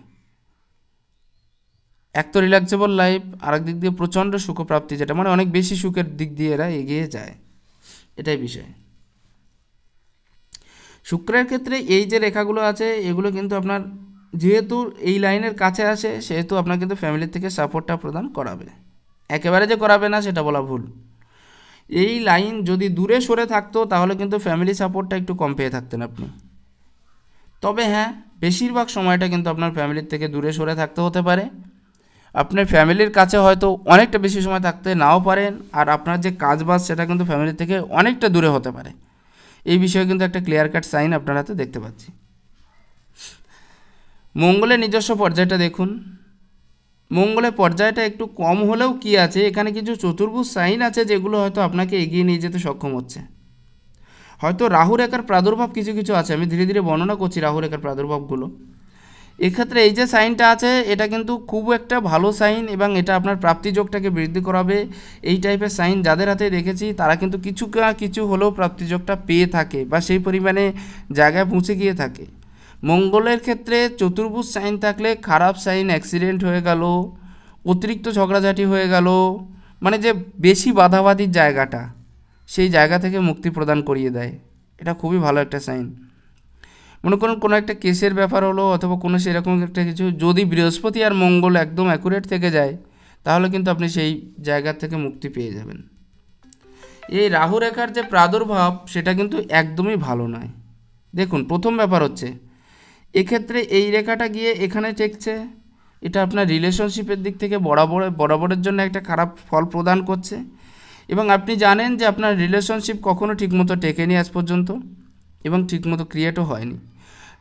Speaker 1: এক তো রিল্যাক্সেবল লাইফ, আর এক দিক দিয়ে প্রচণ্ড সুখপ্রাপ্তি, যেটা মানে অনেক বেশি সুখের দিক দিয়ে এরা এগিয়ে যায়, এটাই বিষয়। শুক্রের ক্ষেত্রে এই যে রেখাগুলো আছে এগুলো কিন্তু আপনার যেহেতু এই লাইনের কাছে আসে সেহেতু আপনার কিন্তু ফ্যামিলির থেকে সাপোর্টটা প্রদান করাবে, একেবারে যে করাবে না সেটা বলা ভুল। এই লাইন যদি দূরে সরে থাকতো তাহলে কিন্তু ফ্যামিলি সাপোর্টটা একটু কম পেয়ে থাকতেন আপনি। তবে হ্যাঁ, বেশিরভাগ সময়টা কিন্তু আপনার ফ্যামিলির থেকে দূরে সরে থাকতে হতে পারে। আপনার ফ্যামিলির কাছে হয়তো অনেকটা বেশি সময় থাকতে নাও পারেন, আর আপনার যে কাজবাজ সেটা কিন্তু ফ্যামিলি থেকে অনেকটা দূরে হতে পারে। এই বিষয়ে কিন্তু একটা ক্লিয়ার কাট সাইন আপনার হাতে দেখতে পাচ্ছি। মঙ্গলের নিজস্ব পর্যায়টা দেখুন। মঙ্গলের পর্যায়টা একটু কম হলেও কি আছে, এখানে কিছু চতুর্ভুজ সাইন আছে যেগুলো হয়তো আপনাকে এগিয়ে নিয়ে যেতে সক্ষম হচ্ছে। হয়তো রাহু রেখার প্রাদুর্ভাব কিছু কিছু আছে, আমি ধীরে ধীরে বর্ণনা করছি রাহু রেখার প্রাদুর্ভাবগুলো। এক্ষেত্রে এই যে সাইনটা আছে এটা কিন্তু খুব একটা ভালো সাইন এবং এটা আপনার প্রাপ্তিযোগটাকে বৃদ্ধি করাবে। এই টাইপের সাইন যাদের হাতে দেখেছি তারা কিন্তু কিছু হলেও প্রাপ্তিযোগটা পেয়ে থাকে বা সেই পরিমাণে জায়গায় পৌঁছে গিয়ে থাকে। মঙ্গলের ক্ষেত্রে চতুর্ভুজ সাইন থাকলে খারাপ সাইন, অ্যাক্সিডেন্ট হয়ে গেল, অতিরিক্ত ঝগড়াঝাটি হয়ে গেল, মানে যে বেশি বাধাবাধির জায়গাটা সেই জায়গা থেকে মুক্তি প্রদান করিয়ে দেয়। এটা খুবই ভালো একটা সাইন। মনে করুন কোনো একটা কেসের ব্যাপার হলো অথবা কোনো সেরকম একটা কিছু, যদি বৃহস্পতি আর মঙ্গল একদম অ্যাকুরেট থেকে যায় তাহলে কিন্তু আপনি সেই জায়গা থেকে মুক্তি পেয়ে যাবেন। এই রাহু রেখার যে প্রাদুর্ভাব সেটা কিন্তু একদমই ভালো নয়। দেখুন, প্রথম ব্যাপার হচ্ছে এক্ষেত্রে এই রেখাটা গিয়ে এখানে ঠেকছে, এটা আপনার রিলেশনশিপের দিক থেকে বরাবরের জন্য একটা খারাপ ফল প্রদান করছে। এবং আপনি জানেন যে আপনার রিলেশনশিপ কখনো ঠিকমতো টেকেনি আজ পর্যন্ত এবং ঠিকমতো ক্রিয়েটও হয়নি।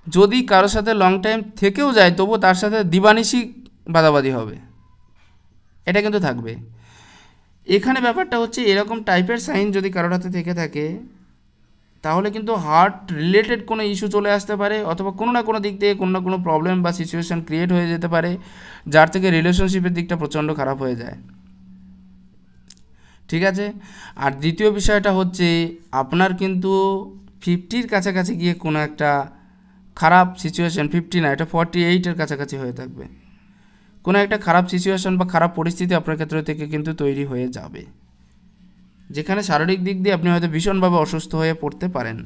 Speaker 1: যদি কারোর সাথে লং টাইম থেকেও যায় তবু তার সাথে দিবানিশি বাদাবাদি হবে, এটা কিন্তু থাকবে। এখানে ব্যাপারটা হচ্ছে এরকম টাইপের সাইন যদি কারোর হাতে থেকে থাকে তাহলে কিন্তু হার্ট রিলেটেড কোনো ইস্যু চলে আসতে পারে অথবা কোনো না কোনো দিক থেকে কোনো না কোনো প্রবলেম বা সিচুয়েশান ক্রিয়েট হয়ে যেতে পারে যার থেকে রিলেশনশিপের দিকটা প্রচণ্ড খারাপ হয়ে যায়। ঠিক আছে। আর দ্বিতীয় বিষয়টা হচ্ছে আপনার কিন্তু 50-র কাছাকাছি গিয়ে কোনো একটা খারাপ সিচুয়েশান, 50 না, এটা 48-এর কাছাকাছি হয়ে থাকবে। কোনো একটা খারাপ সিচুয়েশান বা খারাপ পরিস্থিতি আপনার ক্ষেত্র থেকে কিন্তু তৈরি হয়ে যাবে, যেখানে শারীরিক দিক দিয়ে আপনি হয়তো ভীষণভাবে অসুস্থ হয়ে পড়তে পারেন।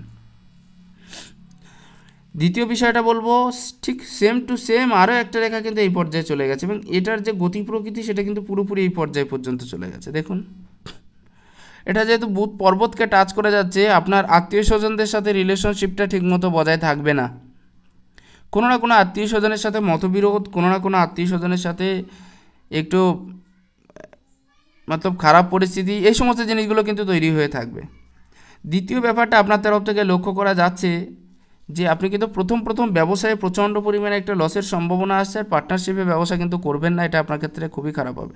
Speaker 1: দ্বিতীয় বিষয়টা বলবো, ঠিক সেম টু সেম আরও একটা রেখা কিন্তু এই পর্যায়ে চলে গেছে এবং এটার যে গতি প্রকৃতি সেটা কিন্তু পুরোপুরি এই পর্যায় পর্যন্ত চলে গেছে। দেখুন, এটা যেহেতু বুধ পর্বতকে টাচ করে যাচ্ছে, আপনার আত্মীয় স্বজনদের সাথে রিলেশনশিপটা ঠিকমতো বজায় থাকবে না। কোনো না কোনো আত্মীয় স্বজনের সাথে মতবিরোধ, কোনো না কোনো আত্মীয় স্বজনের সাথে একটু মতলব খারাপ পরিস্থিতি, এই সমস্ত জিনিসগুলো কিন্তু তৈরি হয়ে থাকবে। দ্বিতীয় ব্যাপারটা আপনার তরফ থেকে লক্ষ্য করা যাচ্ছে যে আপনি কিন্তু প্রথম ব্যবসায়ে প্রচণ্ড পরিমাণে একটা লসের সম্ভাবনা আসছে, আর পার্টনারশিপে ব্যবসা কিন্তু করবেন না, এটা আপনার ক্ষেত্রে খুবই খারাপ হবে।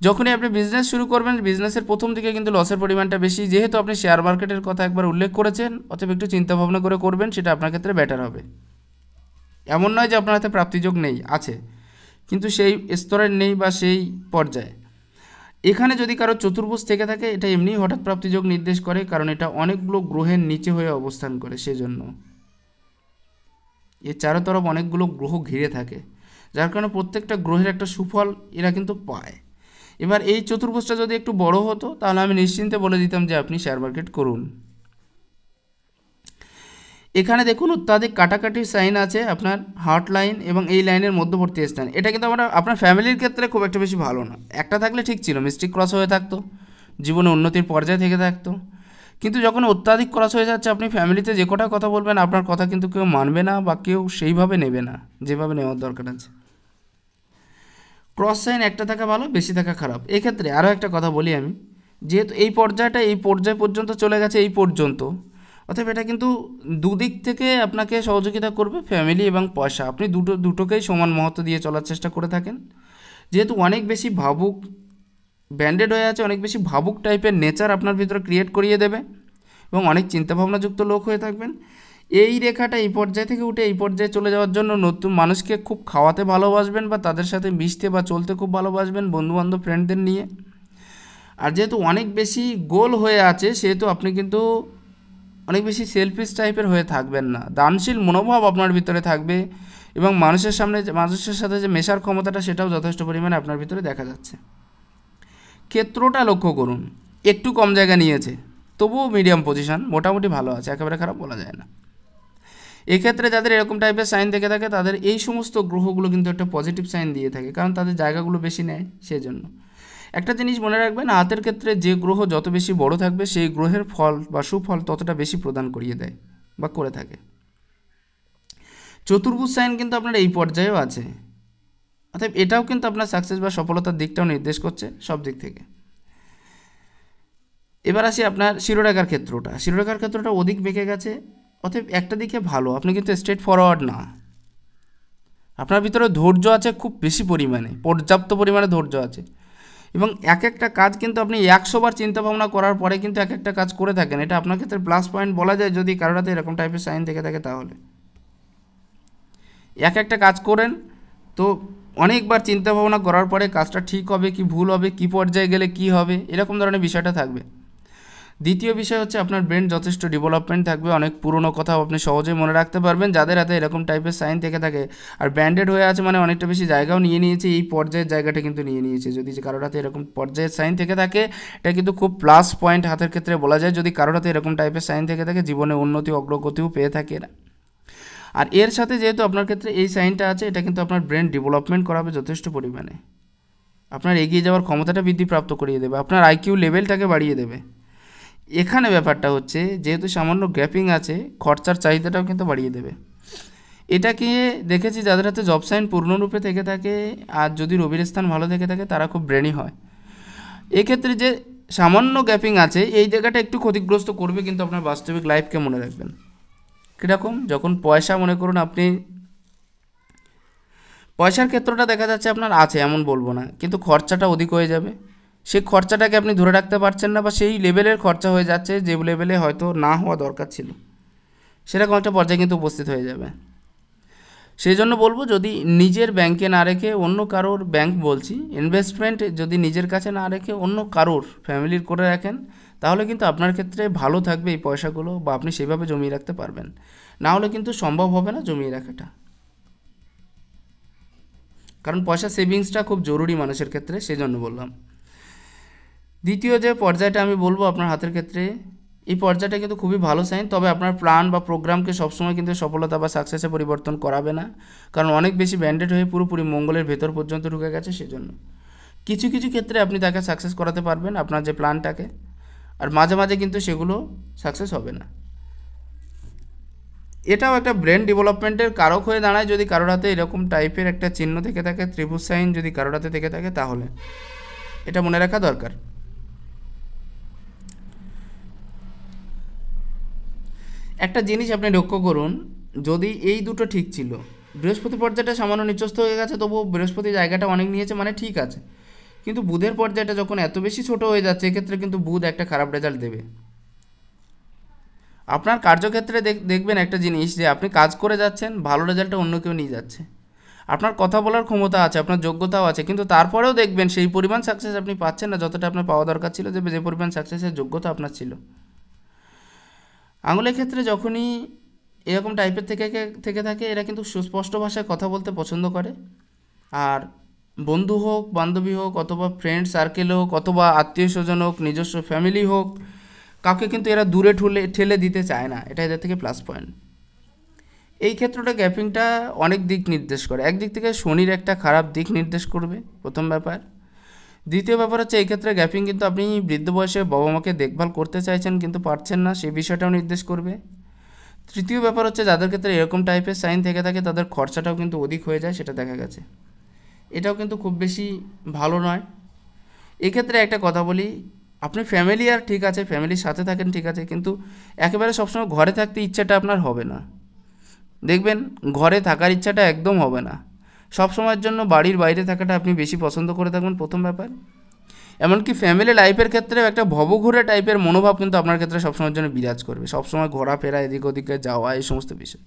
Speaker 1: যখনই আপনি বিজনেস শুরু করবেন, বিজনেসের প্রথম দিকে কিন্তু লসের পরিমাণটা বেশি, যেহেতু আপনি শেয়ার মার্কেটের কথা একবার উল্লেখ করেছেন, অতএব একটু চিন্তাভাবনা করে করবেন, সেটা আপনার ক্ষেত্রে বেটার হবে। এমন নয় যে আপনার হাতে প্রাপ্তিযোগ নেই, আছে, কিন্তু সেই স্তরের নেই বা সেই পর্যায়ে। এখানে যদি কারো চতুর্ভুজ থেকে থাকে, এটা এমনিই হঠাৎ প্রাপ্তিযোগ নির্দেশ করে, কারণ এটা অনেকগুলো গ্রহের নিচে হয়ে অবস্থান করে, সেজন্য এর চারতরফ অনেকগুলো গ্রহ ঘিরে থাকে, যার কারণে প্রত্যেকটা গ্রহের একটা সুফল এরা কিন্তু পায়। এবার এই চতুর্ভুজটা যদি একটু বড় হতো, তাহলে আমি নিশ্চিন্তে বলে দিতাম যে আপনি শেয়ার মার্কেট করুন। এখানে দেখুন অত্যাধিক কাটাকাটির সাইন আছে আপনার হার্ট লাইন এবং এই লাইনের মধ্যবর্তী স্থান। এটা কিন্তু আপনার ফ্যামিলির ক্ষেত্রে খুব একটা বেশি ভালো না। একটা থাকলে ঠিক ছিল, মিস্টিক ক্রস হয়ে থাকতো, জীবনে উন্নতির পর্যায়ে থেকে থাকতো, কিন্তু যখন অত্যাধিক ক্রস হয়ে যাচ্ছে, আপনি ফ্যামিলিতে যে কটা কথা বলবেন, আপনার কথা কিন্তু কেউ মানবে না বা কেউ সেইভাবে নেবে না যেভাবে নেওয়ার দরকার আছে। ক্রস সাইন একটা থাকা ভালো, বেশি থাকা খারাপ। এক্ষেত্রে আরও একটা কথা বলি আমি, যেহেতু এই পর্যায়টা এই পর্যায় পর্যন্ত চলে গেছে, এই পর্যন্ত, অতএব এটা কিন্তু দুদিক থেকে আপনাকে সহযোগিতা করবে, ফ্যামিলি এবং পয়সা, আপনি দুটোকেই সমান মহত্ব দিয়ে চলার চেষ্টা করে থাকেন। যেহেতু অনেক বেশি ভাবুক ব্যান্ডেড হয়ে আছে, অনেক বেশি ভাবুক টাইপের নেচার আপনার ভিতরে ক্রিয়েট করিয়ে দেবে এবং অনেক চিন্তাভাবনাযুক্ত লোক হয়ে থাকবেন। এই রেখাটা এই পর্যায় থেকে উঠে এই পর্যায়ে চলে যাওয়ার জন্য নতুন মানুষকে খুব খাওয়াতে ভালোবাসবেন বা তাদের সাথে মিশতে বা চলতে খুব ভালোবাসবেন, বন্ধুবান্ধব ফ্রেন্ডদের নিয়ে। আর যেহেতু অনেক বেশি গোল হয়ে আছে, সেহেতু আপনি কিন্তু অনেক বেশি সেলফিশ টাইপের হয়ে থাকবেন না, দানশীল মনোভাব আপনার ভিতরে থাকবে এবং মানুষের সাথে যে মেশার ক্ষমতাটা, সেটাও যথেষ্ট পরিমাণে আপনার ভিতরে দেখা যাচ্ছে। ক্ষেত্রটা লক্ষ্য করুন, একটু কম জায়গা নিয়েছে, তবুও মিডিয়াম পজিশন, মোটামুটি ভালো আছে, একেবারে খারাপ বলা যায় না। এক্ষেত্রে যাদের এরকম টাইপের সাইন থেকে থাকে, তাদের এই সমস্ত গ্রহগুলো কিন্তু একটা পজিটিভ সাইন দিয়ে থাকে, কারণ তাদের জায়গাগুলো বেশি নেয়। সেই জন্য একটা জিনিস মনে রাখবেন, হাতের ক্ষেত্রে যে গ্রহ যত বেশি বড় থাকবে, সেই গ্রহের ফল বা সুফল ততটা বেশি প্রদান করিয়ে দেয় বা করে থাকে। চতুর্ভুজ সাইন কিন্তু আপনার এই পর্যায়েও আছে, অর্থাৎ এটাও কিন্তু আপনার সাকসেস বা সফলতার দিকটাও নির্দেশ করছে সব দিক থেকে। এবার আসি আপনার শিরোরেখার ক্ষেত্রটা অধিক বেঁকে গেছে, অতএব একটা দিকে ভালো, আপনি কিন্তু স্ট্রেট ফরওয়ার্ড না, আপনার ভিতরে ধৈর্য আছে খুব বেশি পরিমাণে, পর্যাপ্ত পরিমাণে ধৈর্য আছে এবং এক একটা কাজ কিন্তু আপনি 100 বার চিন্তাভাবনা করার পরে কিন্তু এক একটা কাজ করে থাকেন। এটা আপনার ক্ষেত্রে প্লাস পয়েন্ট বলা যায়, যদি কারোর হাতে এরকম টাইপের সাইন থেকে থাকে, তাহলে এক একটা কাজ করেন তো অনেকবার চিন্তাভাবনা করার পরে কাজটা ঠিক হবে কি ভুল হবে, কি পর্যায়ে গেলে কি হবে, এরকম ধরনের বিষয়টা থাকবে। দ্বিতীয় বিষয় হচ্ছে আপনার ব্রেন যথেষ্ট ডেভেলপমেন্ট থাকবে, অনেক পুরনো কথাও আপনি সহজেই মনে রাখতে পারবেন। যাদের হাতে এরকম টাইপের সাইন থেকে থাকে আর ব্যান্ডেড হয়ে আছে, মানে অনেকটা বেশি জায়গাও নিয়ে নিয়েছে, এই পর্যায়ের জায়গাটা কিন্তু নিয়ে নিয়েছে। যদি কারোর হাতে এরকম পর্যায়ের সাইন থেকে থাকে, এটা কিন্তু খুব প্লাস পয়েন্ট হাতের ক্ষেত্রে বলা যায়। যদি কারোর হাতে এরকম টাইপের সাইন থেকে থাকে, জীবনে উন্নতি অগ্রগতিও পেয়ে থাকে এরা। আর এর সাথে যেহেতু আপনার ক্ষেত্রে এই সাইনটা আছে, এটা কিন্তু আপনার ব্রেন ডেভেলপমেন্ট করাবে যথেষ্ট পরিমাণে, আপনার এগিয়ে যাওয়ার ক্ষমতাটা বৃদ্ধিপ্রাপ্ত করিয়ে দেবে, আপনার আইকিউ লেভেলটাকে বাড়িয়ে দেবে। এখানে ব্যাপারটা হচ্ছে, যেহেতু সামান্য গ্যাপিং আছে, খরচার চাহিদাটাও কিন্তু বাড়িয়ে দেবে। এটাকে দেখেছি যাদের হাতে জব সাইন পূর্ণরূপে থেকে থাকে, আর যদি রবির স্থান ভালো থেকে থাকে, তারা খুব ব্রেনি হয়। এক্ষেত্রে যে সামান্য গ্যাপিং আছে, এই জায়গাটা একটু ক্ষতিগ্রস্ত করবে, কিন্তু আপনার বাস্তবিক লাইফকে মনে রাখবেন। কীরকম, যখন পয়সা, মনে করুন আপনি পয়সার ক্ষেত্রটা দেখা যাচ্ছে আপনার আছে, এমন বলবো না, কিন্তু খরচাটা অধিক হয়ে যাবে। সেই খরচাটাকে আপনি ধরে রাখতে পারছেন না, বা সেই লেভেলের খরচা হয়ে যাচ্ছে যে লেভেলে হয়তো না হওয়া দরকার ছিল, সেরকম একটা পর্যায়ে কিন্তু উপস্থিত হয়ে যাবে। সেই জন্য বলবো, যদি নিজের ব্যাংকে না রেখে অন্য কারোর, ব্যাংক বলছি, ইনভেস্টমেন্ট যদি নিজের কাছে না রেখে অন্য কারোর ফ্যামিলির করে রাখেন, তাহলে কিন্তু আপনার ক্ষেত্রে ভালো থাকবে এই পয়সাগুলো, বা আপনি সেভাবে জমিয়ে রাখতে পারবেন। না হলে কিন্তু সম্ভব হবে না জমিয়ে রাখাটা, কারণ পয়সা সেভিংসটা খুব জরুরি মানুষের ক্ষেত্রে, সেই জন্য বললাম। দ্বিতীয় যে পর্যায়টা আমি বলবো আপনার হাতের ক্ষেত্রে, এই পর্যায়টা কিন্তু খুবই ভালো সাইন, তবে আপনার প্ল্যান বা প্রোগ্রামকে সবসময় কিন্তু সফলতা বা সাকসেসে পরিবর্তন করাবে না, কারণ অনেক বেশি ব্যান্ডেড হয়ে পুরোপুরি মঙ্গলের ভেতর পর্যন্ত ঢুকে গেছে। সেজন্য কিছু কিছু ক্ষেত্রে আপনি তাকে সাকসেস করাতে পারবেন আপনার যে প্ল্যানটাকে, আর মাঝে মাঝে কিন্তু সেগুলো সাকসেস হবে না। এটাও একটা ব্রেন ডেভেলপমেন্টের কারক হয়ে দাঁড়ায় যদি কারোর হাতে এরকম টাইপের একটা চিহ্ন থেকে থাকে, ত্রিভুজ সাইন যদি কারোর হাতে থেকে থাকে, তাহলে এটা মনে রাখা দরকার। একটা জিনিস আপনি লক্ষ্য করুন, যদি এই দুটো ঠিক ছিল, বৃহস্পতি পর্যায়টা সামান্য নিচস্থ হয়ে গেছে, তবুও বৃহস্পতি জায়গাটা অনেক নিয়েছে, মানে ঠিক আছে, কিন্তু বুধের পর্যায়টা যখন এত বেশি ছোট হয়ে যাচ্ছে, এক্ষেত্রে কিন্তু বুধ একটা খারাপ রেজাল্ট দেবে। আপনার কার্যক্ষেত্রে দেখবেন একটা জিনিস, যে আপনি কাজ করে যাচ্ছেন, ভালো রেজাল্টটা অন্য কেউ নিয়ে যাচ্ছে, আপনার কথা বলার ক্ষমতা আছে, আপনার যোগ্যতাও আছে, কিন্তু তারপরেও দেখবেন সেই পরিমাণ সাকসেস আপনি পাচ্ছেন না যতটা আপনার পাওয়া দরকার ছিল, যে পরিমাণ সাকসেসের যোগ্যতা আপনার ছিল। আঙুলের ক্ষেত্রে যখনই এরকম টাইপের থেকে থাকে, এরা কিন্তু সুস্পষ্ট ভাষায় কথা বলতে পছন্দ করে, আর বন্ধু হোক, বান্ধবী হোক, অথবা ফ্রেন্ড সার্কেল হোক, অথবা আত্মীয় স্বজন হোক, নিজস্ব ফ্যামিলি হোক, কাউকে কিন্তু এরা দূরে ঠেলে দিতে চায় না, এটা এদের থেকে প্লাস পয়েন্ট। এই ক্ষেত্রটা গ্যাপিংটা অনেক দিক নির্দেশ করে। একদিক থেকে শনির একটা খারাপ দিক নির্দেশ করবে, প্রথম ব্যাপার। দ্বিতীয় ব্যাপার হচ্ছে, এই ক্ষেত্রে গ্যাপিং কিন্তু আপনি বৃদ্ধ বয়সে বাবা মাকে দেখভাল করতে চাইছেন কিন্তু পারছেন না, সেই বিষয়টাও নির্দেশ করবে। তৃতীয় ব্যাপার হচ্ছে, যাদের ক্ষেত্রে এরকম টাইপের সাইন থেকে থাকে, তাদের খরচাটাও কিন্তু অধিক হয়ে যায়, সেটা দেখা গেছে। এটাও কিন্তু খুব বেশি ভালো নয়। এক্ষেত্রে একটা কথা বলি, আপনি ফ্যামিলি আর ঠিক আছে, ফ্যামিলির সাথে থাকেন ঠিক আছে, কিন্তু একেবারে সবসময় ঘরে থাকতে ইচ্ছাটা আপনার হবে না। দেখবেন ঘরে থাকার ইচ্ছাটা একদম হবে না, সব সময়ের জন্য বাড়ির বাইরে থাকাটা আপনি বেশি পছন্দ করে থাকবেন, প্রথম ব্যাপার। এমনকি ফ্যামিলি লাইফের ক্ষেত্রেও একটা ভবঘুরে টাইপের মনোভাব কিন্তু আপনার ক্ষেত্রে সবসময়ের জন্য বিরাজ করবে, সবসময় ঘোরাফেরা, এদিক ওদিকে যাওয়া, এই সমস্ত বিষয়।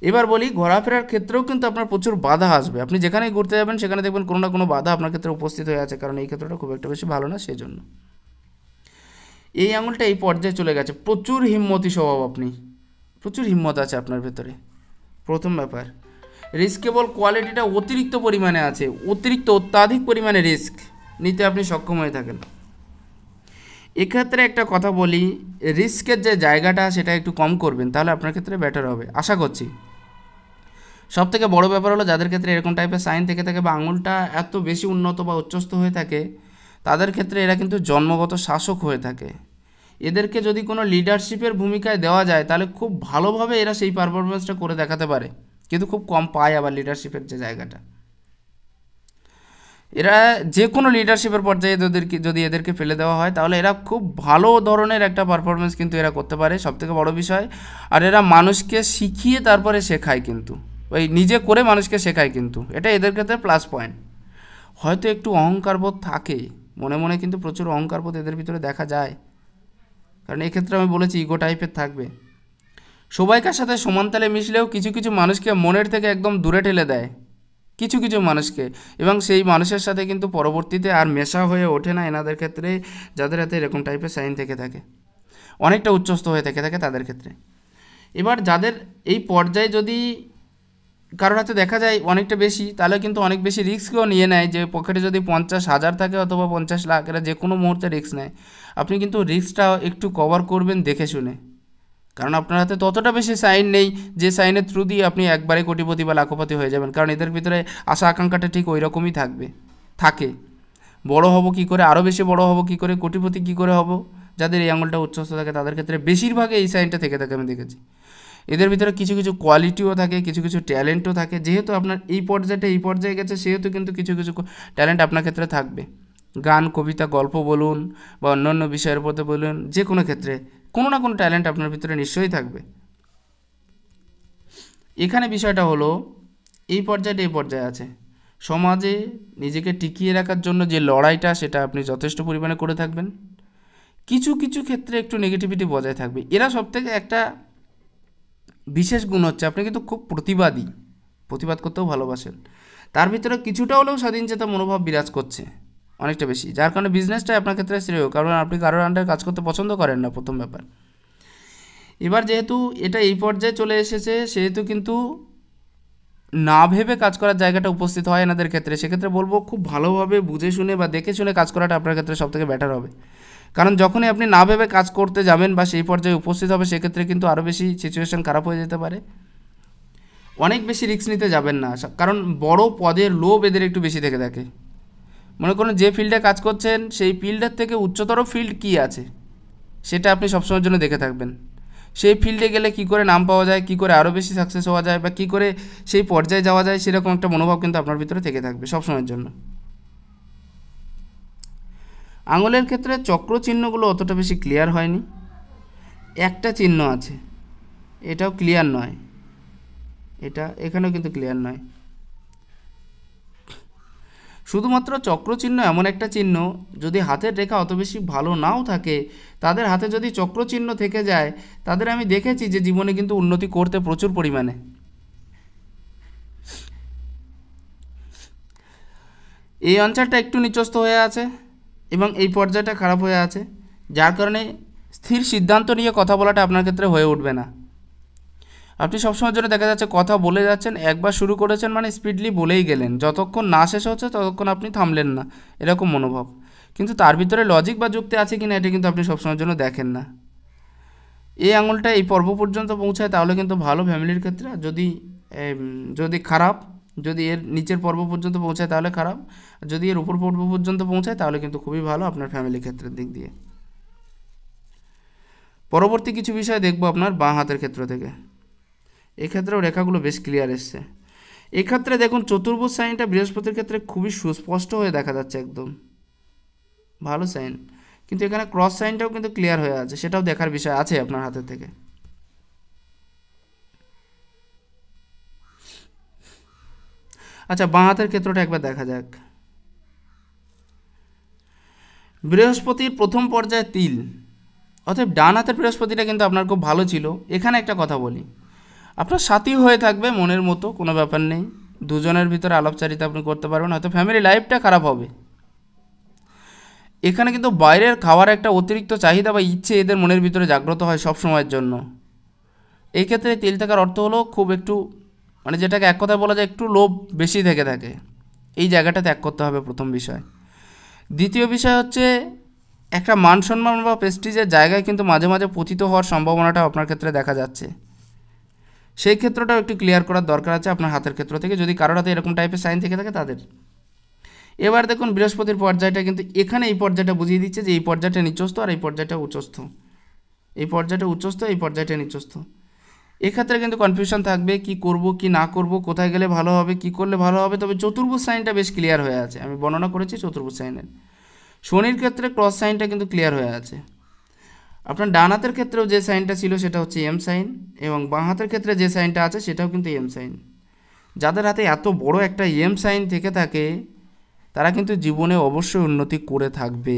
Speaker 1: এবার বলি, ঘোরাফেরার ক্ষেত্রেও কিন্তু আপনার প্রচুর বাধা আসবে, আপনি যেখানেই ঘুরতে যাবেন সেখানে দেখবেন কোনো না কোনো বাধা আপনার ক্ষেত্রে উপস্থিত হয়ে আছে, কারণ এই ক্ষেত্রটা খুব একটা বেশি ভালো না। সেজন্য এই আঙুলটা এই পর্যায়ে চলে গেছে, প্রচুর হিম্মতি স্বভাব, আপনি প্রচুর হিম্মত আছে আপনার ভেতরে, প্রথম ব্যাপার। রিস্কেবল কোয়ালিটিটা অতিরিক্ত পরিমাণে আছে, অত্যাধিক পরিমাণে রিস্ক নিতে আপনি সক্ষম হয়ে থাকেন। এক্ষেত্রে একটা কথা বলি, রিস্কের যে জায়গাটা সেটা একটু কম করবেন, তাহলে আপনার ক্ষেত্রে বেটার হবে, আশা করছি। সব থেকে বড়ো ব্যাপার হলো, যাদের ক্ষেত্রে এরকম টাইপের সাইন থেকে থাকে বা আঙুলটা এত বেশি উন্নত বা উচ্চস্থ হয়ে থাকে, তাদের ক্ষেত্রে এরা কিন্তু জন্মগত শাসক হয়ে থাকে। এদেরকে যদি কোনো লিডারশিপের ভূমিকায় দেওয়া যায়, তাহলে খুব ভালোভাবে এরা সেই পারফরমেন্সটা করে দেখাতে পারে, কিন্তু খুব কম পায় আবার লিডারশিপের যে জায়গাটা। এরা যে কোনো লিডারশিপের পর্যায়ে যদি এদেরকে ফেলে দেওয়া হয়, তাহলে এরা খুব ভালো ধরনের একটা পারফরমেন্স কিন্তু এরা করতে পারে, সবথেকে বড় বিষয়। আর এরা মানুষকে শিখিয়ে তারপরে শেখায়, কিন্তু ওই নিজে করে মানুষকে শেখায়, কিন্তু এটা এদের ক্ষেত্রে প্লাস পয়েন্ট। হয়তো একটু অহংকারবোধ থাকে মনে মনে, কিন্তু প্রচুর অহংকারবোধ এদের ভিতরে দেখা যায়, কারণ এক্ষেত্রে আমি বলেছি ইগো টাইপের থাকবে। সবাইকার সাথে সমানতালে মিশলেও কিছু কিছু মানুষকে মনের থেকে একদম দূরে ঠেলে দেয়, কিছু কিছু মানুষকে, এবং সেই মানুষের সাথে কিন্তু পরবর্তীতে আর মেশা হয়ে ওঠে না এনাদের ক্ষেত্রে, যাদের হাতে এরকম টাইপের সাইন থেকে থাকে, অনেকটা উচ্চস্থ হয়ে থেকে থাকে তাদের ক্ষেত্রে। এবার যাদের এই পর্যায়ে যদি কারোর হাতে দেখা যায় অনেকটা বেশি, তাহলে কিন্তু অনেক বেশি রিস্কও নিয়ে নেয়, যে পকেটে যদি 50,000 থাকে অথবা 50 লাখ, এরা যে কোনো মুহূর্তে রিস্ক নেয়। আপনি কিন্তু রিস্কটা একটু কভার করবেন দেখে শুনে, কারণ আপনার হাতে ততটা বেশি সাইন নেই যে সাইনের থ্রু দিয়ে আপনি একবারে কোটিপতি বা লাখপতি হয়ে যাবেন, কারণ এদের ভিতরে আশা আকাঙ্ক্ষাটা ঠিক ওই রকমই থাকে। বড় হব কি করে, আরও বেশি বড় হব কি করে, কোটিপতি কি করে হব, যাদের এই আঙুলটা উচ্চস্থ থাকে তাদের ক্ষেত্রে বেশিরভাগে এই সাইনটা থেকে থাকে, আমি দেখেছি। এদের ভিতরে কিছু কিছু কোয়ালিটিও থাকে, কিছু কিছু ট্যালেন্টও থাকে, যেহেতু আপনার এই পর্যায়ে গেছে, সেহেতু কিন্তু কিছু কিছু ট্যালেন্ট আপনার ক্ষেত্রে থাকবে। গান, কবিতা, গল্প বলুন বা অন্যান্য বিষয়ের মধ্যে বলুন, যে কোনো ক্ষেত্রে কোনো না কোনো ট্যালেন্ট আপনার ভিতরে নিশ্চয়ই থাকবে। এখানে বিষয়টা হলো, এই পর্যায়ে আছে, সমাজে নিজেকে টিকিয়ে রাখার জন্য যে লড়াইটা, সেটা আপনি যথেষ্ট পরিমাণে করে থাকবেন। কিছু কিছু ক্ষেত্রে একটু নেগেটিভিটি বজায় থাকবে। এরা সবথেকে একটা বিশেষ গুণ হচ্ছে, আপনি কিন্তু খুব প্রতিবাদ করতেও ভালোবাসেন, তার ভিতরে কিছুটা হলেও স্বাধীনচেতা মনোভাব বিরাজ করছে অনেকটা বেশি, যার কারণে বিজনেসটাই আপনার ক্ষেত্রে শ্রেয়, কারণ আপনি কারোর আন্ডারে কাজ করতে পছন্দ করেন না, প্রথম ব্যাপার। এবার যেহেতু এটা এই পর্যায়ে চলে এসেছে, সেহেতু কিন্তু না ভেবে কাজ করার জায়গাটা উপস্থিত হয় এনাদের ক্ষেত্রে। সেক্ষেত্রে বলবো, খুব ভালোভাবে বুঝে শুনে বা দেখে শুনে কাজ করাটা আপনার ক্ষেত্রে সবথেকে বেটার হবে, কারণ যখনই আপনি না ভেবে কাজ করতে যাবেন বা সেই পর্যায়ে উপস্থিত হবে, সেক্ষেত্রে কিন্তু আরও বেশি সিচুয়েশান খারাপ হয়ে যেতে পারে। অনেক বেশি রিস্ক নিতে যাবেন না, কারণ বড় পদের লোভ এদের একটু বেশি থেকে থাকে। মনে করুন যে ফিল্ডে কাজ করছেন সেই ফিল্ডের থেকে উচ্চতর ফিল্ড কী আছে সেটা আপনি সবসময়ের জন্য দেখে থাকবেন। সেই ফিল্ডে গেলে কী করে নাম পাওয়া যায়, কী করে আরও বেশি সাকসেস হওয়া যায়, বা কী করে সেই পর্যায়ে যাওয়া যায়, সেরকম একটা মনোভাব কিন্তু আপনার ভিতরে থেকে থাকবে সবসময়ের জন্য। আঙুলের ক্ষেত্রে চক্র চিহ্নগুলো অতটা বেশি ক্লিয়ার হয়নি, একটা চিহ্ন আছে, এটাও ক্লিয়ার নয়, এটা এখানেও কিন্তু ক্লিয়ার নয়। শুধুমাত্র চক্র চিহ্ন এমন একটা চিহ্ন, যদি হাতের রেখা অত বেশি ভালো নাও থাকে, তাদের হাতে যদি চক্র চিহ্ন থেকে যায়, তাদের আমি দেখেছি যে জীবনে কিন্তু উন্নতি করতে প্রচুর পরিমাণে। এই অঞ্চলটা একটু নিচস্থ হয়ে আছে এবং এই পর্যায়টা খারাপ হয়ে আছে, যার কারণে স্থির সিদ্ধান্ত নিয়ে কথা বলাটা আপনার ক্ষেত্রে হয়ে উঠবে না। আপনি সবসময়ের জন্য দেখা যাচ্ছে কথা বলে যাচ্ছেন, একবার শুরু করেছেন মানে স্পিডলি বলেই গেলেন, যতক্ষণ না শেষ হচ্ছে ততক্ষণ আপনি থামলেন না, এরকম মনোভাব। কিন্তু তার ভিতরে লজিক বা যুক্তি আছে কি না এটা কিন্তু আপনি সবসময়ের জন্য দেখেন না। এই আঙুলটা এই পর্ব পর্যন্ত পৌঁছায় তাহলে কিন্তু ভালো ফ্যামিলির ক্ষেত্রে, যদি খারাপ, যদি এর নিচের পর্ব পর্যন্ত পৌঁছায় তাহলে খারাপ, যদি এর উপর পর্ব পর্যন্ত পৌঁছায় তাহলে কিন্তু খুবই ভালো আপনার ফ্যামিলি ক্ষেত্রের দিক দিয়ে। পরবর্তী কিছু বিষয় দেখব আপনার বাঁ হাতের ক্ষেত্র থেকে। এক্ষেত্রেও রেখাগুলো বেশ ক্লিয়ার এসছে। এক্ষেত্রে দেখুন চতুর্ভুজ সাইনটা বৃহস্পতির ক্ষেত্রে খুবই সুস্পষ্ট হয়ে দেখা যাচ্ছে, একদম ভালো সাইন। কিন্তু এখানে ক্রস সাইনটাও কিন্তু ক্লিয়ার হয়ে আছে, সেটাও দেখার বিষয় আছে আপনার হাতের থেকে। আচ্ছা, বাঁ হাতের ক্ষেত্রটা একবার দেখা যাক। বৃহস্পতির প্রথম পর্যায়ে তিল, অতএব ডান হাতের বৃহস্পতিটা কিন্তু আপনার খুব ভালো ছিল। এখানে একটা কথা বলি, আপনার সাথী হয়ে থাকবে মনের মতো, কোনো ব্যাপার নেই, দুজনের ভিতরে আলাপচারিতা আপনি করতে পারবেন, হয়তো ফ্যামিলি লাইফটা খারাপ হবে। এখানে কিন্তু বাইরের খাওয়ার একটা অতিরিক্ত চাহিদা বা ইচ্ছে এদের মনের ভিতরে জাগ্রত হয় সব সময়ের জন্য। এই ক্ষেত্রে তেল থাকার অর্থ হলো খুব একটু, মানে যেটাকে এক কথায় বলা যায় একটু লোভ বেশি থেকে থাকে, এই জায়গাটা ত্যাগ করতে হবে প্রথম বিষয়। দ্বিতীয় বিষয় হচ্ছে একটা মান সম্মান বা প্রেস্টিজের জায়গায় কিন্তু মাঝে মাঝে পতিত হওয়ার সম্ভাবনাটা আপনার ক্ষেত্রে দেখা যাচ্ছে, সেই ক্ষেত্রটাও একটু ক্লিয়ার করার দরকার আছে আপনার হাতের ক্ষেত্র থেকে, যদি কারোর হাতে এরকম টাইপের সাইন থেকে থাকে তাদের। এবার দেখুন বৃহস্পতির পর্যায়টা কিন্তু এখানে এই পর্যায়টা বুঝিয়ে দিচ্ছে যে এই পর্যায়টা নিচস্থ আর এই পর্যায়টা উচ্চস্থ, এই পর্যায়টা উচ্চস্থ, এই পর্যায়টা নিচস্থ। এক্ষেত্রে কিন্তু কনফিউশন থাকবে, কি করব কি না করব, কোথায় গেলে ভালো হবে, কি করলে ভালো হবে। তবে চতুর্ভুজ সাইনটা বেশ ক্লিয়ার হয়ে আছে, আমি বর্ণনা করেছি চতুর্ভুজ সাইনের। শনির ক্ষেত্রে ক্রস সাইনটা কিন্তু ক্লিয়ার হয়ে আছে। আপনার ডান হাতের ক্ষেত্রেও যে সাইনটা ছিল সেটা হচ্ছে এম সাইন, এবং বাঁ হাতের ক্ষেত্রে যে সাইনটা আছে সেটাও কিন্তু এম সাইন। যাদের হাতে এত বড় একটা এম সাইন থেকে থাকে তারা কিন্তু জীবনে অবশ্যই উন্নতি করে থাকবে।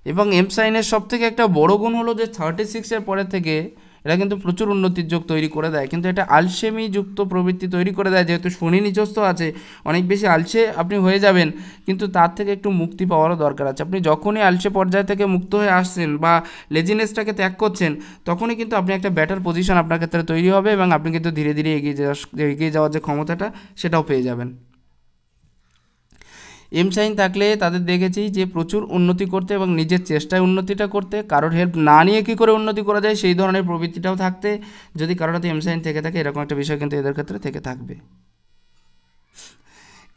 Speaker 1: এবং এম সাইনের সবথেকে একটা বড় গুণ হলো যে 36-এর পরে থেকে এটা কিন্তু প্রচুর উন্নতির যোগ তৈরি করে দেয়, কিন্তু এটা আলসেমি যুক্ত প্রবৃত্তি তৈরি করে দেয়। যেহেতু শনি নিচস্থ আছে, অনেক বেশি আলসে আপনি হয়ে যাবেন, কিন্তু তার থেকে একটু মুক্তি পাওয়ারও দরকার আছে। আপনি যখনই আলসে পর্যায় থেকে মুক্ত হয়ে আসছেন বা লেজিনেসটাকে ত্যাগ করছেন, তখনই কিন্তু আপনি একটা বেটার পজিশন আপনার ক্ষেত্রে তৈরি হবে, এবং আপনি কিন্তু ধীরে ধীরে এগিয়ে যাওয়ার যে ক্ষমতাটা সেটাও পেয়ে যাবেন। এম সাইন থাকলে তাদের দেখেছি যে প্রচুর উন্নতি করতে এবং নিজের চেষ্টায় উন্নতিটা করতে, কারোর হেল্প না নিয়ে কী করে উন্নতি করা যায় সেই ধরনের প্রবৃত্তিটাও থাকতে। যদি কারোর হাতে এম সাইন থেকে থাকে এরকম একটা বিষয় কিন্তু এদের ক্ষেত্রে থেকে থাকবে।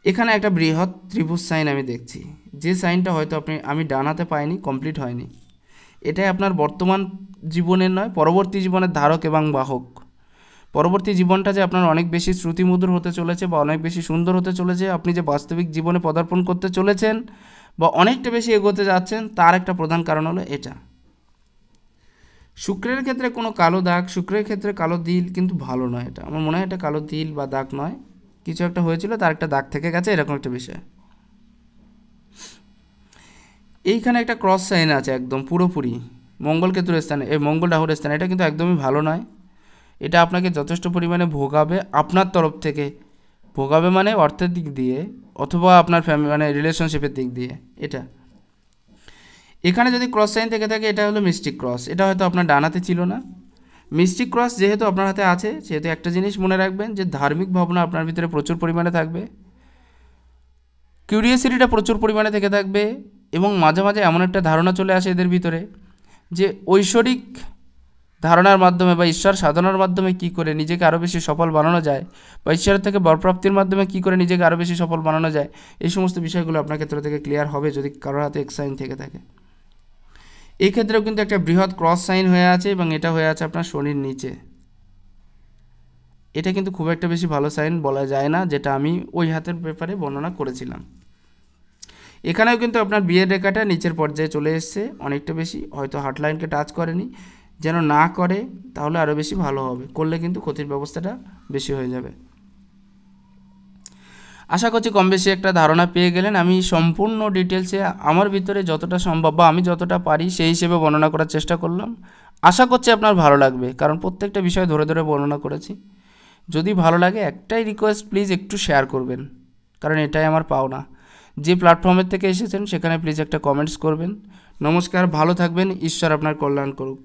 Speaker 1: এখানে একটা বৃহৎ ত্রিভুজ সাইন আমি দেখছি, যে সাইনটা হয়তো আমি ডান হাতে পাইনি, কমপ্লিট হয়নি। এটাই আপনার বর্তমান জীবনের নয়, পরবর্তী জীবনের ধারক এবং বাহক। পরবর্তী জীবনটা যে আপনার অনেক বেশি শ্রুতিমধুর হতে চলেছে বা অনেক বেশি সুন্দর হতে চলেছে, আপনি যে বাস্তবিক জীবনে পদার্পণ করতে চলেছেন বা অনেকটা বেশি এগোতে যাচ্ছেন, তার একটা প্রধান কারণ হলো এটা। শুক্রের ক্ষেত্রে কোনো কালো দাগ, শুক্রের ক্ষেত্রে কালো তিল কিন্তু ভালো নয়। এটা আমার মনে হয় এটা কালো তিল বা দাগ নয়, কিছু একটা হয়েছিল তার একটা দাগ থেকে গেছে, এরকম একটা বিষয়। এইখানে একটা ক্রস সাইন আছে একদম পুরোপুরি মঙ্গল কেতুর স্থানে, এই মঙ্গল রাহুর স্থানে, এটা কিন্তু একদমই ভালো নয়। এটা আপনাকে যথেষ্ট পরিমাণে ভোগাবে আপনার তরফ থেকে, ভোগাবে মানে অর্থের দিক দিয়ে অথবা আপনার ফ্যামিলি মানে রিলেশনশিপের দিক দিয়ে। এটা এখানে যদি ক্রস সাইন থেকে থাকে এটা হলো মিস্টিক ক্রস, এটা হয়তো আপনার ডান হাতে ছিল না। মিস্টিক ক্রস যেহেতু আপনার হাতে আছে, সেহেতু একটা জিনিস মনে রাখবেন যে ধার্মিক ভাবনা আপনার ভিতরে প্রচুর পরিমাণে থাকবে, কিউরিয়াসিটিটা প্রচুর পরিমাণে থেকে থাকবে, এবং মাঝে মাঝে এমন একটা ধারণা চলে আসে এদের ভিতরে যে ঐশ্বরিক ধারণার মাধ্যমে বা ঈশ্বর সাধনার মাধ্যমে কী করে নিজেকে আরও বেশি সফল বানানো যায়, বা ঈশ্বরের থেকে বরপ্রাপ্তির মাধ্যমে কী করে নিজেকে আরও বেশি সফল বানানো যায়, এই সমস্ত বিষয়গুলো আপনার ক্ষেত্র থেকে ক্লিয়ার হবে যদি কারোর হাতে এক্স সাইন থেকে থাকে। এই ক্ষেত্রেও কিন্তু একটা বৃহৎ ক্রস সাইন হয়ে আছে এবং এটা হয়ে আছে আপনার শনির নিচে। এটা কিন্তু খুব একটা বেশি ভালো সাইন বলা যায় না, যেটা আমি ওই হাতের ব্যাপারে বর্ণনা করেছিলাম। এখানেও কিন্তু আপনার বিয়ের রেখাটা নিচের পর্যায়ে চলে এসছে অনেকটা বেশি, হয়তো হার্টলাইনকে টাচ করেনি, যেন না করে তাহলে আরও বেশি ভালো হবে, করলে কিন্তু ক্ষতির ব্যবস্থাটা বেশি হয়ে যাবে। আশা করছি কম বেশি একটা ধারণা পেয়ে গেলেন। আমি সম্পূর্ণ ডিটেলসে আমার ভিতরে যতটা সম্ভব বা আমি যতটা পারি সেই হিসেবে বর্ণনা করার চেষ্টা করলাম। আশা করছি আপনার ভালো লাগবে, কারণ প্রত্যেকটা বিষয় ধরে ধরে বর্ণনা করেছি। যদি ভালো লাগে একটাই রিকোয়েস্ট, প্লিজ একটু শেয়ার করবেন, কারণ এটাই আমার পাওনা। যে প্ল্যাটফর্মের থেকে এসেছেন সেখানে প্লিজ একটা কমেন্টস করবেন। নমস্কার, ভালো থাকবেন, ঈশ্বর আপনার কল্যাণ করুক।